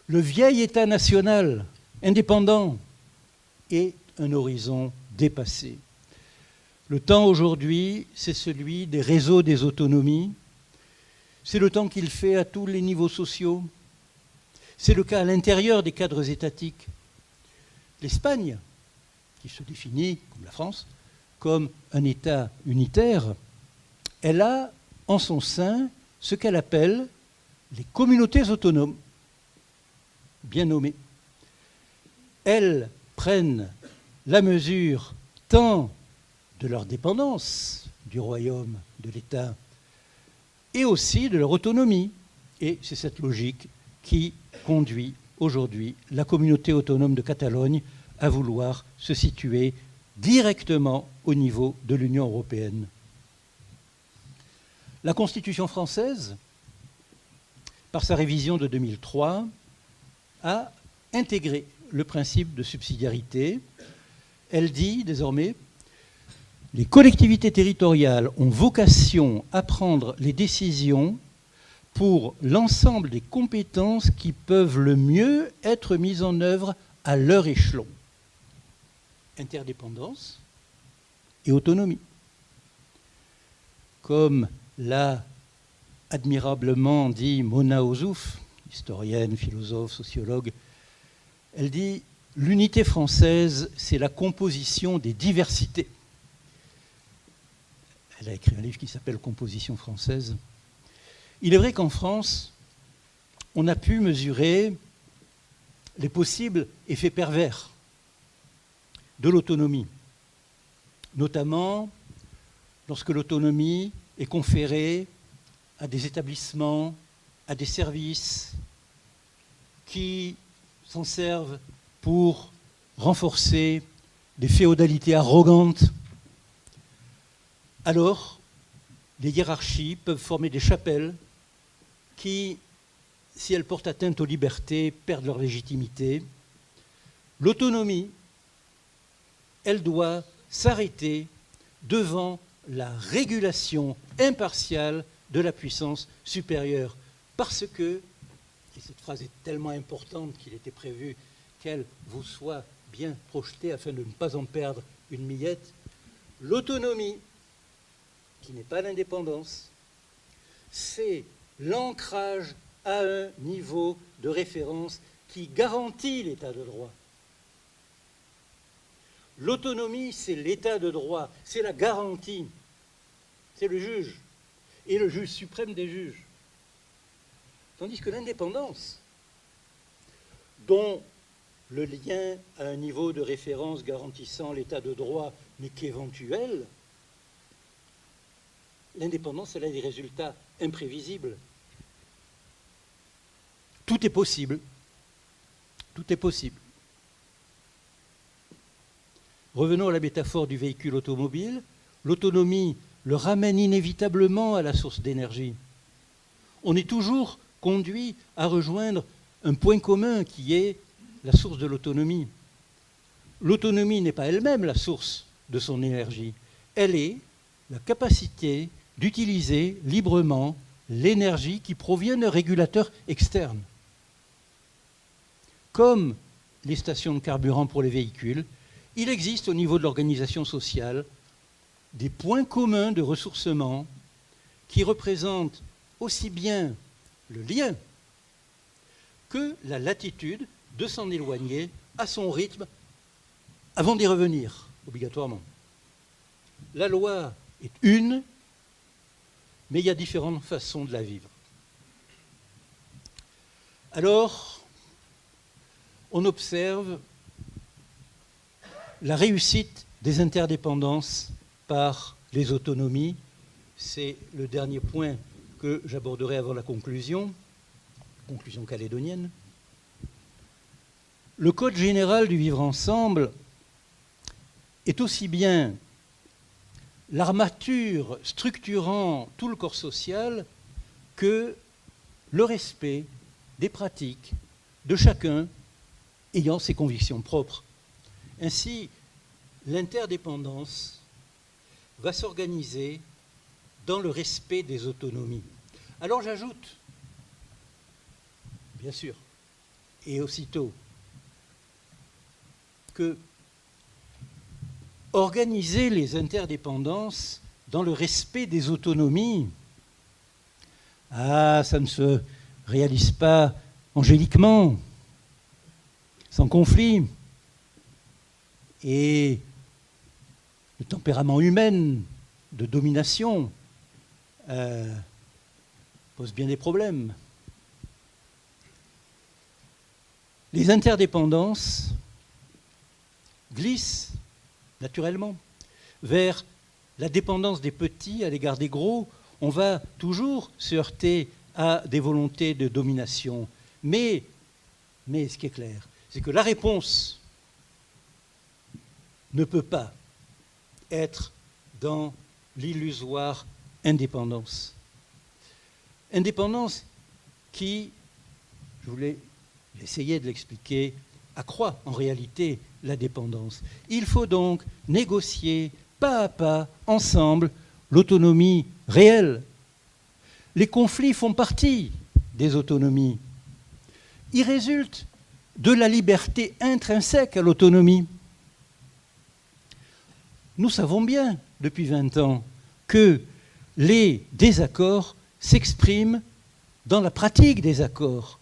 le vieil État national indépendant est un horizon dépassé. Le temps aujourd'hui, c'est celui des réseaux des autonomies. C'est le temps qu'il fait à tous les niveaux sociaux. C'est le cas à l'intérieur des cadres étatiques. L'Espagne, qui se définit, comme la France, comme un État unitaire, elle a en son sein ce qu'elle appelle les communautés autonomes, bien nommées. Elles prennent la mesure tant de leur dépendance du royaume, de l'État, et aussi de leur autonomie. Et c'est cette logique qui conduit aujourd'hui la communauté autonome de Catalogne à vouloir se situer directement au niveau de l'Union européenne. La Constitution française, par sa révision de 2003, a intégré le principe de subsidiarité. Elle dit désormais « Les collectivités territoriales ont vocation à prendre les décisions pour l'ensemble des compétences qui peuvent le mieux être mises en œuvre à leur échelon. » Interdépendance et autonomie. Comme l'a admirablement dit Mona Ozouf, historienne, philosophe, sociologue, elle dit « L'unité française, c'est la composition des diversités ». Elle a écrit un livre qui s'appelle « Composition française ». Il est vrai qu'en France, on a pu mesurer les possibles effets pervers de l'autonomie, notamment lorsque l'autonomie est conférée à des établissements, à des services qui s'en servent pour renforcer des féodalités arrogantes. Alors, les hiérarchies peuvent former des chapelles qui, si elles portent atteinte aux libertés, perdent leur légitimité. L'autonomie, elle doit s'arrêter devant la régulation impartiale de la puissance supérieure. Parce que, et cette phrase est tellement importante qu'il était prévu qu'elle vous soit bien projetée afin de ne pas en perdre une miette, l'autonomie, qui n'est pas l'indépendance, c'est l'ancrage à un niveau de référence qui garantit l'état de droit. L'autonomie, c'est l'état de droit, c'est la garantie, c'est le juge, et le juge suprême des juges. Tandis que l'indépendance, dont le lien à un niveau de référence garantissant l'état de droit n'est qu'éventuel, l'indépendance, elle a des résultats imprévisibles. Tout est possible. Tout est possible. Revenons à la métaphore du véhicule automobile. L'autonomie le ramène inévitablement à la source d'énergie. On est toujours conduit à rejoindre un point commun qui est la source de l'autonomie. L'autonomie n'est pas elle-même la source de son énergie. Elle est la capacité d'utiliser librement l'énergie qui provient d'un régulateur externe. Comme les stations de carburant pour les véhicules, il existe au niveau de l'organisation sociale des points communs de ressourcement qui représentent aussi bien le lien que la latitude de s'en éloigner à son rythme avant d'y revenir, obligatoirement. La loi est une, mais il y a différentes façons de la vivre. Alors, on observe la réussite des interdépendances par les autonomies. C'est le dernier point que j'aborderai avant la conclusion calédonienne. Le Code général du vivre ensemble est aussi bien l'armature structurant tout le corps social que le respect des pratiques de chacun ayant ses convictions propres. Ainsi, l'interdépendance va s'organiser dans le respect des autonomies. Alors j'ajoute, bien sûr, et aussitôt, que organiser les interdépendances dans le respect des autonomies, ça ne se réalise pas angéliquement, sans conflit. Et le tempérament humain de domination pose bien des problèmes. Les interdépendances glissent naturellement vers la dépendance des petits à l'égard des gros. On va toujours se heurter à des volontés de domination. Mais ce qui est clair, c'est que la réponse ne peut pas être dans l'illusoire indépendance. Indépendance qui, je voulais essayer de l'expliquer, accroît en réalité la dépendance. Il faut donc négocier pas à pas, ensemble, l'autonomie réelle. Les conflits font partie des autonomies. Ils résultent de la liberté intrinsèque à l'autonomie. Nous savons bien, depuis 20 ans, que les désaccords s'expriment dans la pratique des accords.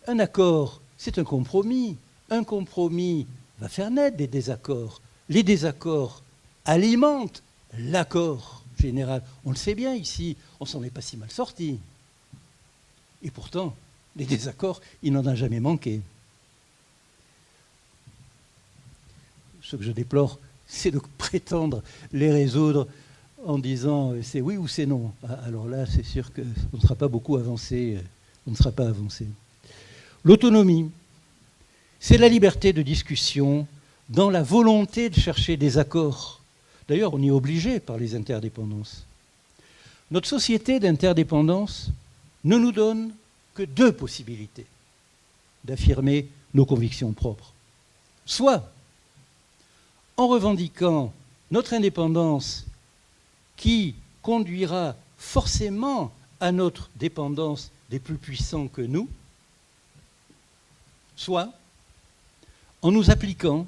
Un accord, c'est un compromis. Un compromis va faire naître des désaccords. Les désaccords alimentent l'accord général. On le sait bien ici, on s'en est pas si mal sorti. Et pourtant, les désaccords, il n'en a jamais manqué. Ce que je déplore, c'est de prétendre les résoudre en disant c'est oui ou c'est non. Alors là, c'est sûr qu'on ne sera pas beaucoup avancé. On ne sera pas avancé. L'autonomie, c'est la liberté de discussion dans la volonté de chercher des accords. D'ailleurs, on y est obligé par les interdépendances. Notre société d'interdépendance ne nous donne que deux possibilités d'affirmer nos convictions propres. Soit en revendiquant notre indépendance qui conduira forcément à notre dépendance des plus puissants que nous, soit en nous appliquant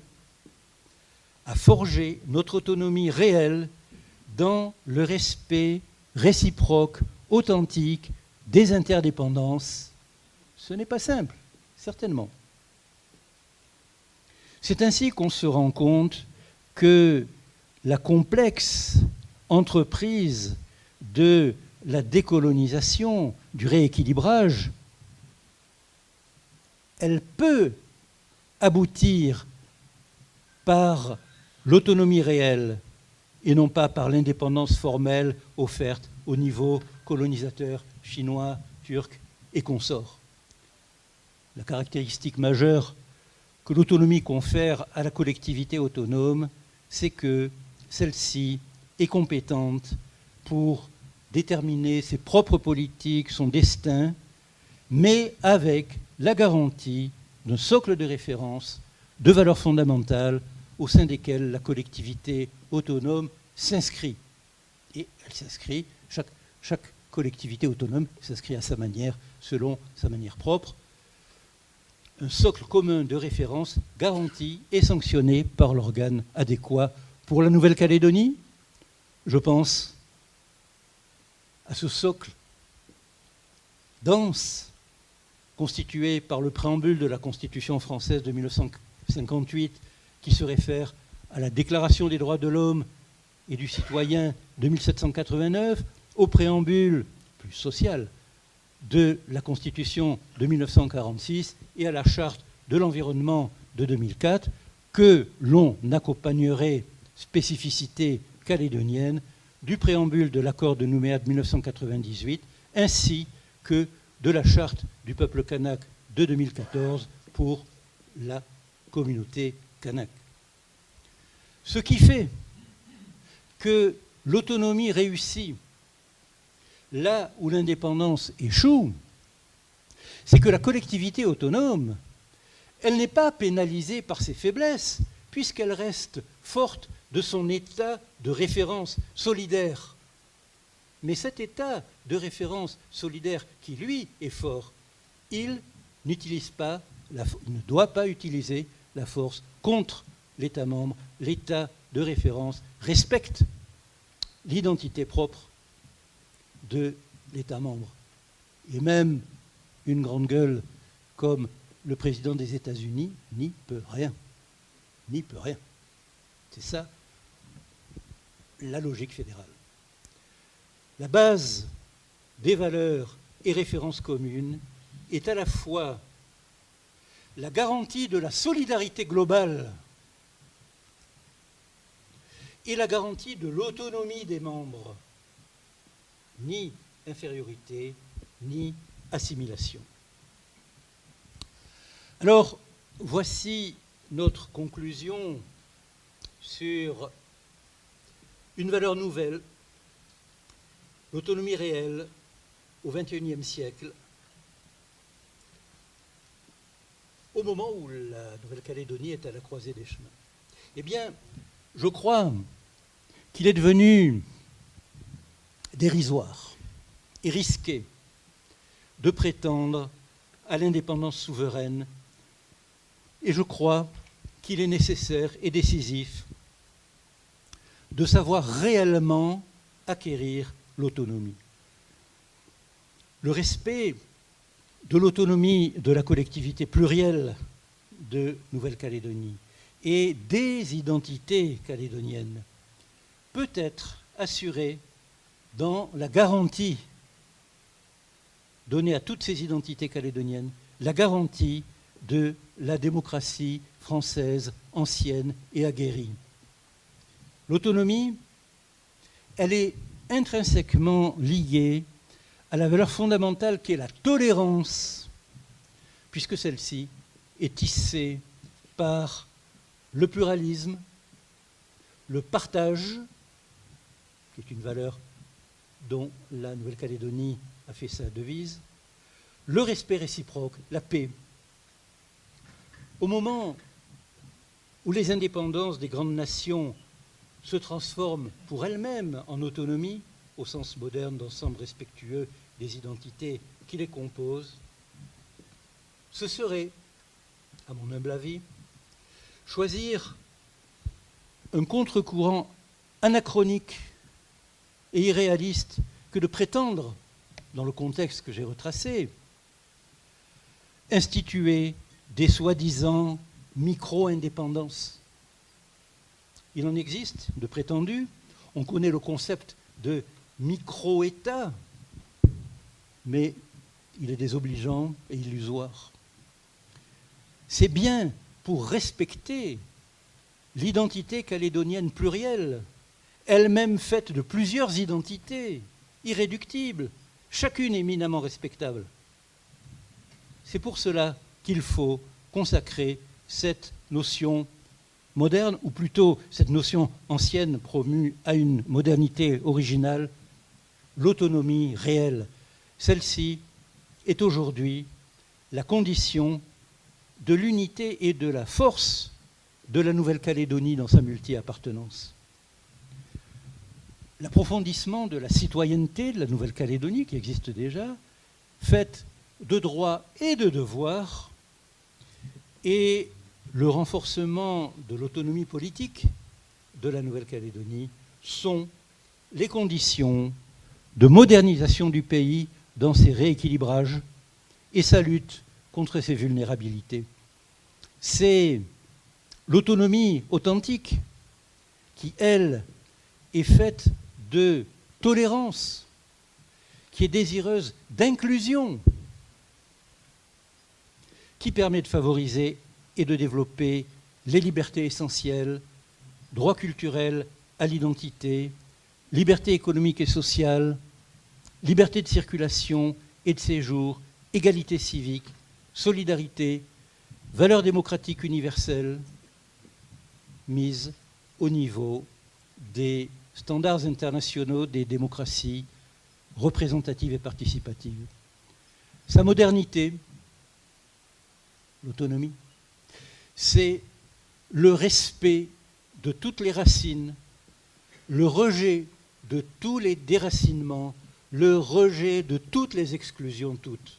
à forger notre autonomie réelle dans le respect réciproque, authentique des interdépendances. Ce n'est pas simple, certainement. C'est ainsi qu'on se rend compte que la complexe entreprise de la décolonisation, du rééquilibrage, elle peut aboutir par l'autonomie réelle et non pas par l'indépendance formelle offerte au niveau colonisateur chinois, turc et consorts. La caractéristique majeure que l'autonomie confère à la collectivité autonome, c'est que celle-ci est compétente pour déterminer ses propres politiques, son destin, mais avec la garantie d'un socle de référence, de valeurs fondamentales au sein desquelles la collectivité autonome s'inscrit. Et elle s'inscrit, chaque collectivité autonome s'inscrit à sa manière, selon sa manière propre. Un socle commun de référence garanti et sanctionné par l'organe adéquat. Pour la Nouvelle-Calédonie, je pense à ce socle dense constitué par le préambule de la Constitution française de 1958 qui se réfère à la Déclaration des droits de l'homme et du citoyen de 1789, au préambule plus social de la Constitution de 1946 et à la Charte de l'environnement de 2004, que l'on accompagnerait, spécificité calédonienne, du préambule de l'accord de Nouméa de 1998, ainsi que de la Charte du peuple kanak de 2014 pour la communauté kanak. Ce qui fait que l'autonomie réussit là où l'indépendance échoue, c'est que la collectivité autonome, elle n'est pas pénalisée par ses faiblesses, puisqu'elle reste forte de son état de référence solidaire. Mais cet état de référence solidaire qui, lui, est fort, il ne doit pas utiliser la force contre l'État membre. L'État de référence respecte l'identité propre de l'État membre. Et même une grande gueule comme le président des États-Unis n'y peut rien. N'y peut rien. C'est ça, la logique fédérale. La base des valeurs et références communes est à la fois la garantie de la solidarité globale et la garantie de l'autonomie des membres. Ni infériorité, ni assimilation. Alors, voici notre conclusion sur une valeur nouvelle, l'autonomie réelle au XXIe siècle, au moment où la Nouvelle-Calédonie est à la croisée des chemins. Eh bien, je crois qu'il est devenu dérisoire et risqué de prétendre à l'indépendance souveraine, et je crois qu'il est nécessaire et décisif de savoir réellement acquérir l'autonomie. Le respect de l'autonomie de la collectivité plurielle de Nouvelle-Calédonie et des identités calédoniennes peut être assuré dans la garantie donnée à toutes ces identités calédoniennes, la garantie de la démocratie française ancienne et aguerrie. L'autonomie, elle est intrinsèquement liée à la valeur fondamentale qui est la tolérance, puisque celle-ci est tissée par le pluralisme, le partage, qui est une valeur dont la Nouvelle-Calédonie a fait sa devise, le respect réciproque, la paix. Au moment où les indépendances des grandes nations se transforment pour elles-mêmes en autonomie, au sens moderne d'ensemble respectueux des identités qui les composent, ce serait, à mon humble avis, choisir un contre-courant anachronique et irréaliste que de prétendre, dans le contexte que j'ai retracé, instituer des soi-disant micro-indépendances. Il en existe de prétendus. On connaît le concept de micro-État, mais il est désobligeant et illusoire. C'est bien pour respecter l'identité calédonienne plurielle, elle-même faite de plusieurs identités, irréductibles, chacune éminemment respectable. C'est pour cela qu'il faut consacrer cette notion moderne, ou plutôt cette notion ancienne promue à une modernité originale, l'autonomie réelle. Celle-ci est aujourd'hui la condition de l'unité et de la force de la Nouvelle-Calédonie dans sa multi-appartenance. L'approfondissement de la citoyenneté de la Nouvelle-Calédonie, qui existe déjà, faite de droits et de devoirs, et le renforcement de l'autonomie politique de la Nouvelle-Calédonie sont les conditions de modernisation du pays dans ses rééquilibrages et sa lutte contre ses vulnérabilités. C'est l'autonomie authentique qui, elle, est faite de tolérance, qui est désireuse d'inclusion, qui permet de favoriser et de développer les libertés essentielles, droits culturels à l'identité, liberté économique et sociale, liberté de circulation et de séjour, égalité civique, solidarité, valeurs démocratiques universelles, mises au niveau des standards internationaux des démocraties représentatives et participatives. Sa modernité, l'autonomie, c'est le respect de toutes les racines, le rejet de tous les déracinements, le rejet de toutes les exclusions toutes.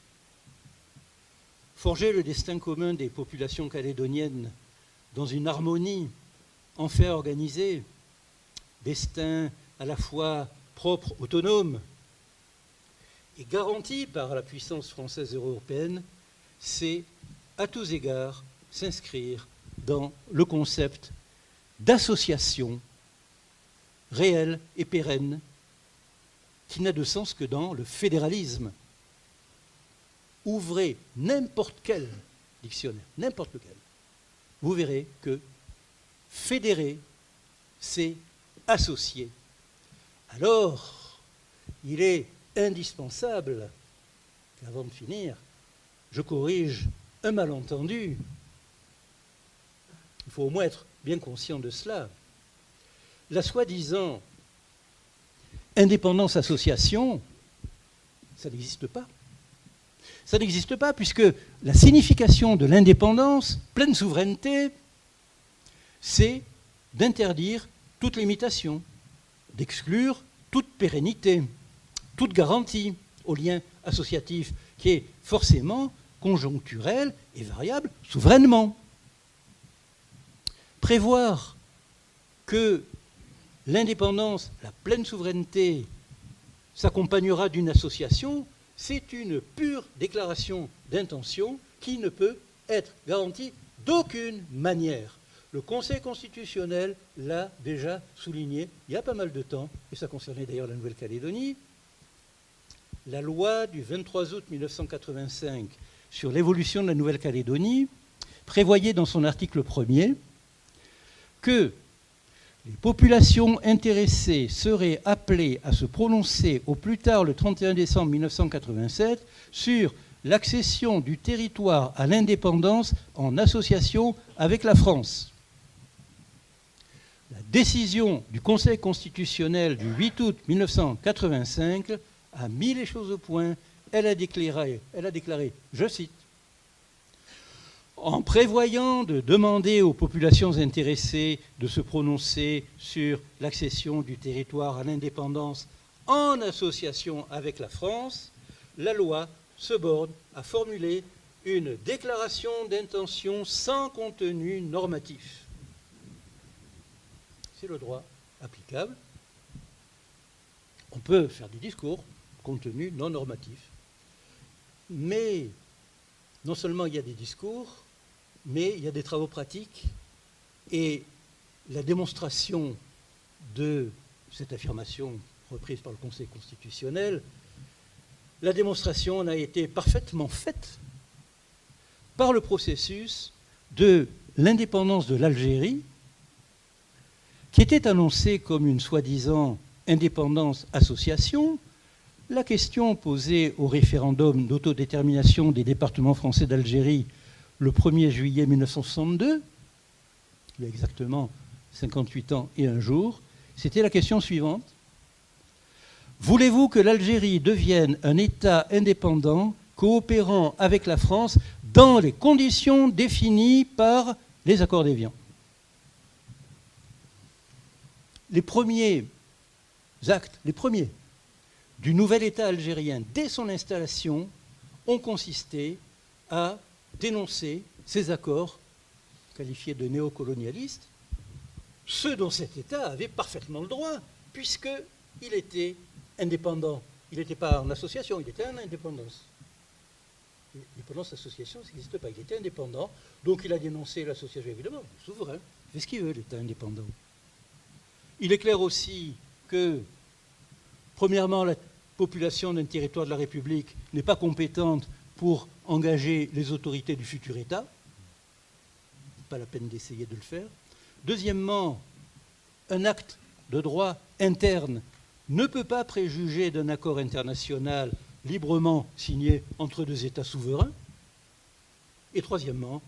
Forger le destin commun des populations calédoniennes dans une harmonie enfin organisée, destin à la fois propre, autonome et garanti par la puissance française et européenne, c'est à tous égards s'inscrire dans le concept d'association réelle et pérenne qui n'a de sens que dans le fédéralisme. Ouvrez n'importe quel dictionnaire, n'importe lequel, vous verrez que fédérer, c'est associer. Alors, il est indispensable qu'avant de finir, je corrige un malentendu. Il faut au moins être bien conscient de cela. la soi-disant indépendance association, ça n'existe pas. Ça n'existe pas puisque la signification de l'indépendance, pleine souveraineté, c'est d'interdire toute limitation, d'exclure toute pérennité, toute garantie au lien associatif qui est forcément conjoncturel et variable souverainement. Prévoir que l'indépendance, la pleine souveraineté s'accompagnera d'une association, c'est une pure déclaration d'intention qui ne peut être garantie d'aucune manière. Le Conseil constitutionnel l'a déjà souligné il y a pas mal de temps, et ça concernait d'ailleurs la Nouvelle-Calédonie. La loi du 23 août 1985 sur l'évolution de la Nouvelle-Calédonie prévoyait dans son article 1er que les populations intéressées seraient appelées à se prononcer au plus tard le 31 décembre 1987 sur l'accession du territoire à l'indépendance en association avec la France. La décision du Conseil constitutionnel du 8 août 1985 a mis les choses au point. Elle a déclaré, je cite, en prévoyant de demander aux populations intéressées de se prononcer sur l'accession du territoire à l'indépendance en association avec la France, la loi se borne à formuler une déclaration d'intention sans contenu normatif. C'est le droit applicable. On peut faire des discours, contenu non normatif. Mais non seulement il y a des discours, mais il y a des travaux pratiques et la démonstration de cette affirmation reprise par le Conseil constitutionnel, la démonstration en a été parfaitement faite par le processus de l'indépendance de l'Algérie, qui était annoncée comme une soi-disant indépendance association. La question posée au référendum d'autodétermination des départements français d'Algérie le 1er juillet 1962, il y a exactement 58 ans et un jour, c'était la question suivante. Voulez-vous que l'Algérie devienne un État indépendant coopérant avec la France dans les conditions définies par les accords d'Évian? Les premiers actes, les premiers du nouvel État algérien, dès son installation, ont consisté à dénoncer ces accords qualifiés de néocolonialistes, ceux dont cet État avait parfaitement le droit, puisqu'il était indépendant. Il n'était pas en association, il était en indépendance. L'indépendance association, ça n'existe pas. Il était indépendant, donc il a dénoncé l'association, évidemment, souverain. Il fait ce qu'il veut, l'État indépendant. Il est clair aussi que, premièrement, la population d'un territoire de la République n'est pas compétente pour engager les autorités du futur État. Pas la peine d'essayer de le faire. Deuxièmement, un acte de droit interne ne peut pas préjuger d'un accord international librement signé entre deux États souverains. Et troisièmement,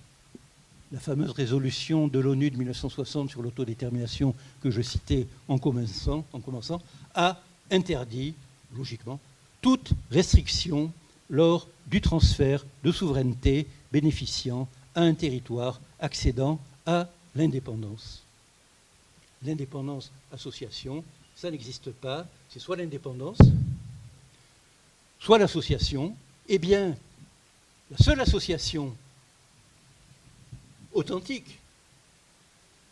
la fameuse résolution de l'ONU de 1960 sur l'autodétermination que je citais en commençant, a interdit, logiquement, toute restriction lors du transfert de souveraineté bénéficiant à un territoire accédant à l'indépendance. L'indépendance association, ça n'existe pas, c'est soit l'indépendance, soit l'association. Eh bien, la seule association authentique,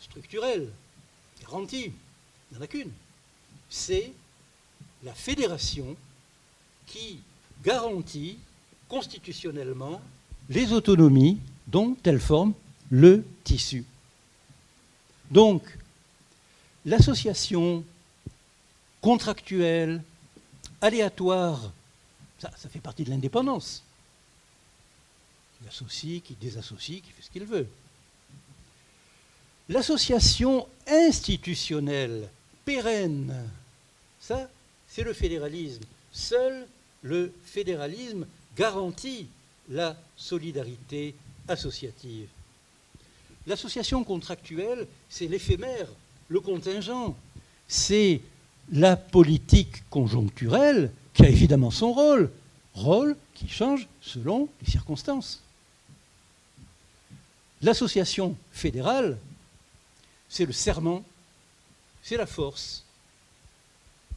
structurelle, garantie, il n'y en a qu'une, c'est la fédération qui garantit constitutionnellement les autonomies dont elle forme le tissu. Donc, l'association contractuelle, aléatoire, ça fait partie de l'indépendance. Qui associe, qui désassocie, qui fait ce qu'il veut. L'association institutionnelle, pérenne, ça, c'est le fédéralisme. Seul le fédéralisme garantit la solidarité associative. L'association contractuelle, c'est l'éphémère, le contingent. c'est la politique conjoncturelle qui a évidemment son rôle qui change selon les circonstances. L'association fédérale, c'est le serment, c'est la force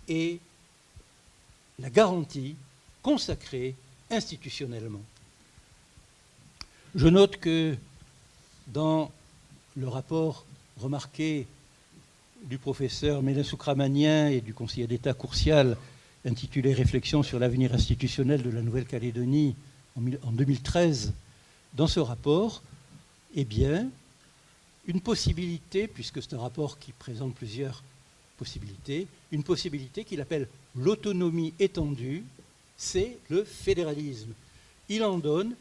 et la garantie consacrée institutionnellement. Je note que dans le rapport remarqué du professeur Mélin Soukramanian et du conseiller d'État Courcial intitulé « Réflexions sur l'avenir institutionnel de la Nouvelle-Calédonie » en 2013, dans ce rapport, eh bien, une possibilité, puisque c'est un rapport qui présente plusieurs possibilités, une possibilité qu'il appelle l'autonomie étendue, c'est le fédéralisme. Il en donne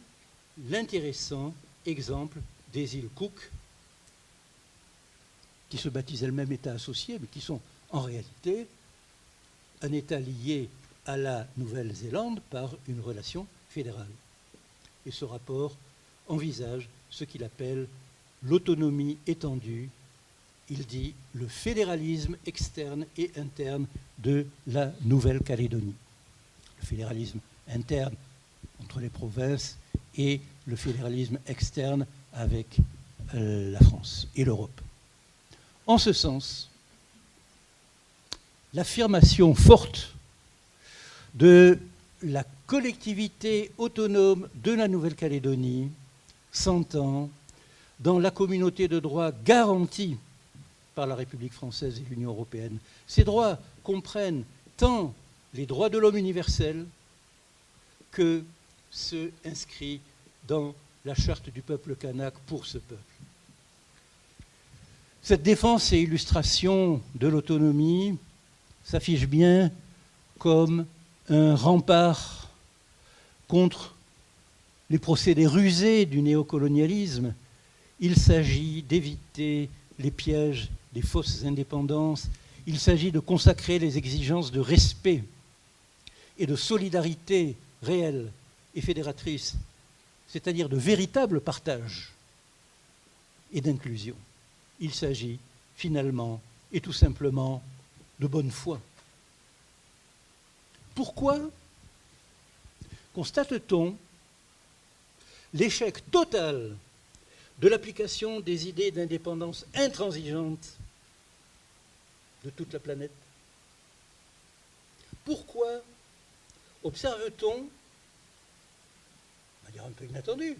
l'intéressant exemple des îles Cook, qui se baptisent elles-mêmes États associés, mais qui sont en réalité un État lié à la Nouvelle-Zélande par une relation fédérale. Et ce rapport envisage ce qu'il appelle l'autonomie étendue. Il dit le fédéralisme externe et interne de la Nouvelle-Calédonie. Le fédéralisme interne entre les provinces et le fédéralisme externe avec la France et l'Europe. En ce sens, l'affirmation forte de la collectivité autonome de la Nouvelle-Calédonie s'entend dans la communauté de droit garantie par la République française et l'Union européenne. Ces droits comprennent tant les droits de l'homme universels que ceux inscrits dans la charte du peuple kanak pour ce peuple. Cette défense et illustration de l'autonomie s'affiche bien comme un rempart contre les procédés rusés du néocolonialisme. Il s'agit d'éviter les pièges des fausses indépendances. Il s'agit de consacrer les exigences de respect et de solidarité réelle et fédératrice, c'est-à-dire de véritable partage et d'inclusion. Il s'agit finalement et tout simplement de bonne foi. Pourquoi constate-t-on l'échec total de l'application des idées d'indépendance intransigeantes de toute la planète? Pourquoi observe-t-on, on va dire un peu inattendu,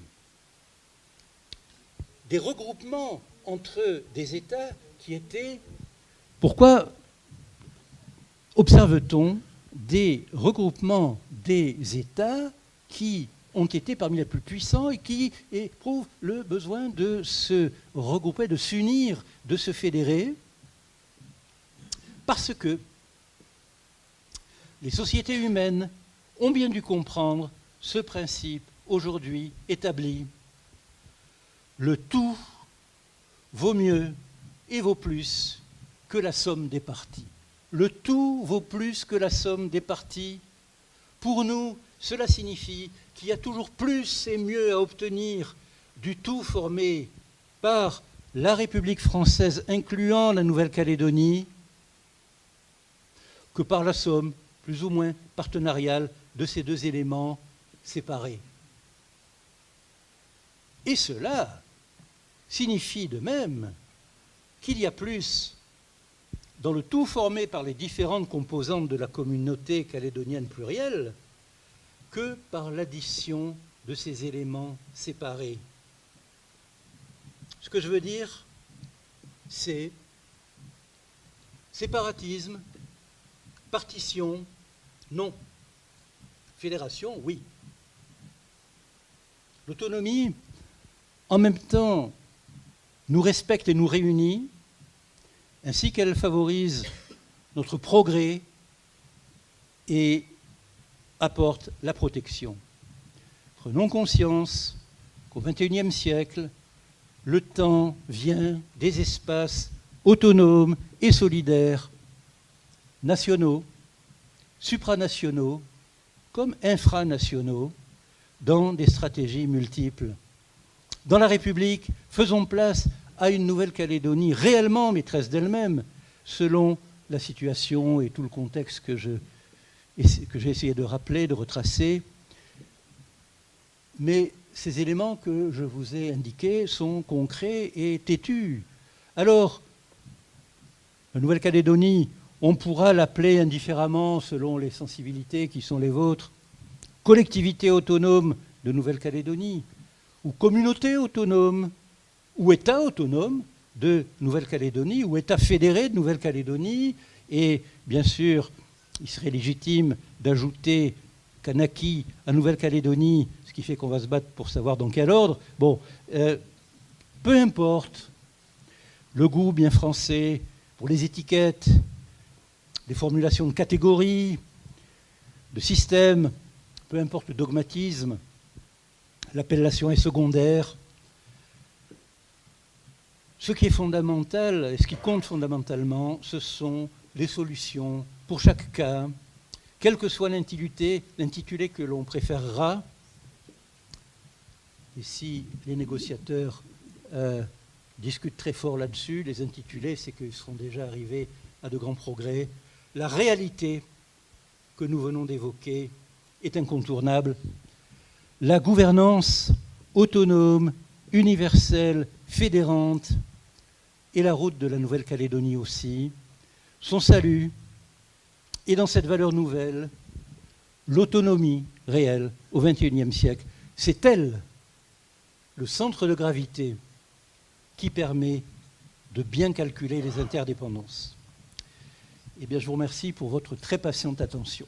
des regroupements entre des États qui étaient... Pourquoi observe-t-on des regroupements des États qui ont été parmi les plus puissants et qui éprouvent le besoin de se regrouper, de s'unir, de se fédérer? Parce que les sociétés humaines ont bien dû comprendre ce principe aujourd'hui établi. Le tout vaut mieux et vaut plus que la somme des parties. Le tout vaut plus que la somme des parties. Pour nous, cela signifie qu'il y a toujours plus et mieux à obtenir du tout formé par la République française, incluant la Nouvelle-Calédonie, que par la somme plus ou moins partenariale de ces deux éléments séparés. Et cela signifie de même qu'il y a plus dans le tout formé par les différentes composantes de la communauté calédonienne plurielle que par l'addition de ces éléments séparés. Ce que je veux dire, c'est séparatisme, partition, non. Fédération, oui. L'autonomie, en même temps, nous respecte et nous réunit, ainsi qu'elle favorise notre progrès et apporte la protection. Prenons conscience qu'au XXIe siècle, le temps vient des espaces autonomes et solidaires, nationaux, supranationaux, comme infranationaux, dans des stratégies multiples. Dans la République, faisons place à une Nouvelle-Calédonie réellement maîtresse d'elle-même, selon la situation et tout le contexte que j'ai essayé de rappeler, de retracer. Mais ces éléments que je vous ai indiqués sont concrets et têtus. Alors, la Nouvelle-Calédonie, on pourra l'appeler indifféremment selon les sensibilités qui sont les vôtres, collectivité autonome de Nouvelle-Calédonie, ou communauté autonome, ou État autonome de Nouvelle-Calédonie, ou État fédéré de Nouvelle-Calédonie. Et bien sûr, il serait légitime d'ajouter Kanaki à Nouvelle-Calédonie, ce qui fait qu'on va se battre pour savoir dans quel ordre. Bon, peu importe, le goût bien français pour les étiquettes, les formulations de catégories, de systèmes, peu importe le dogmatisme, l'appellation est secondaire. Ce qui est fondamental, et ce qui compte fondamentalement, ce sont les solutions pour chaque cas, quel que soit l'intitulé que l'on préférera. Et si les négociateurs discutent très fort là-dessus, les intitulés, c'est qu'ils seront déjà arrivés à de grands progrès. La réalité que nous venons d'évoquer est incontournable. La gouvernance autonome, universelle, fédérante, et la route de la Nouvelle-Calédonie aussi, son salut, et dans cette valeur nouvelle, l'autonomie réelle au XXIe siècle. C'est elle, le centre de gravité, qui permet de bien calculer les interdépendances. Eh bien, je vous remercie pour votre très patiente attention.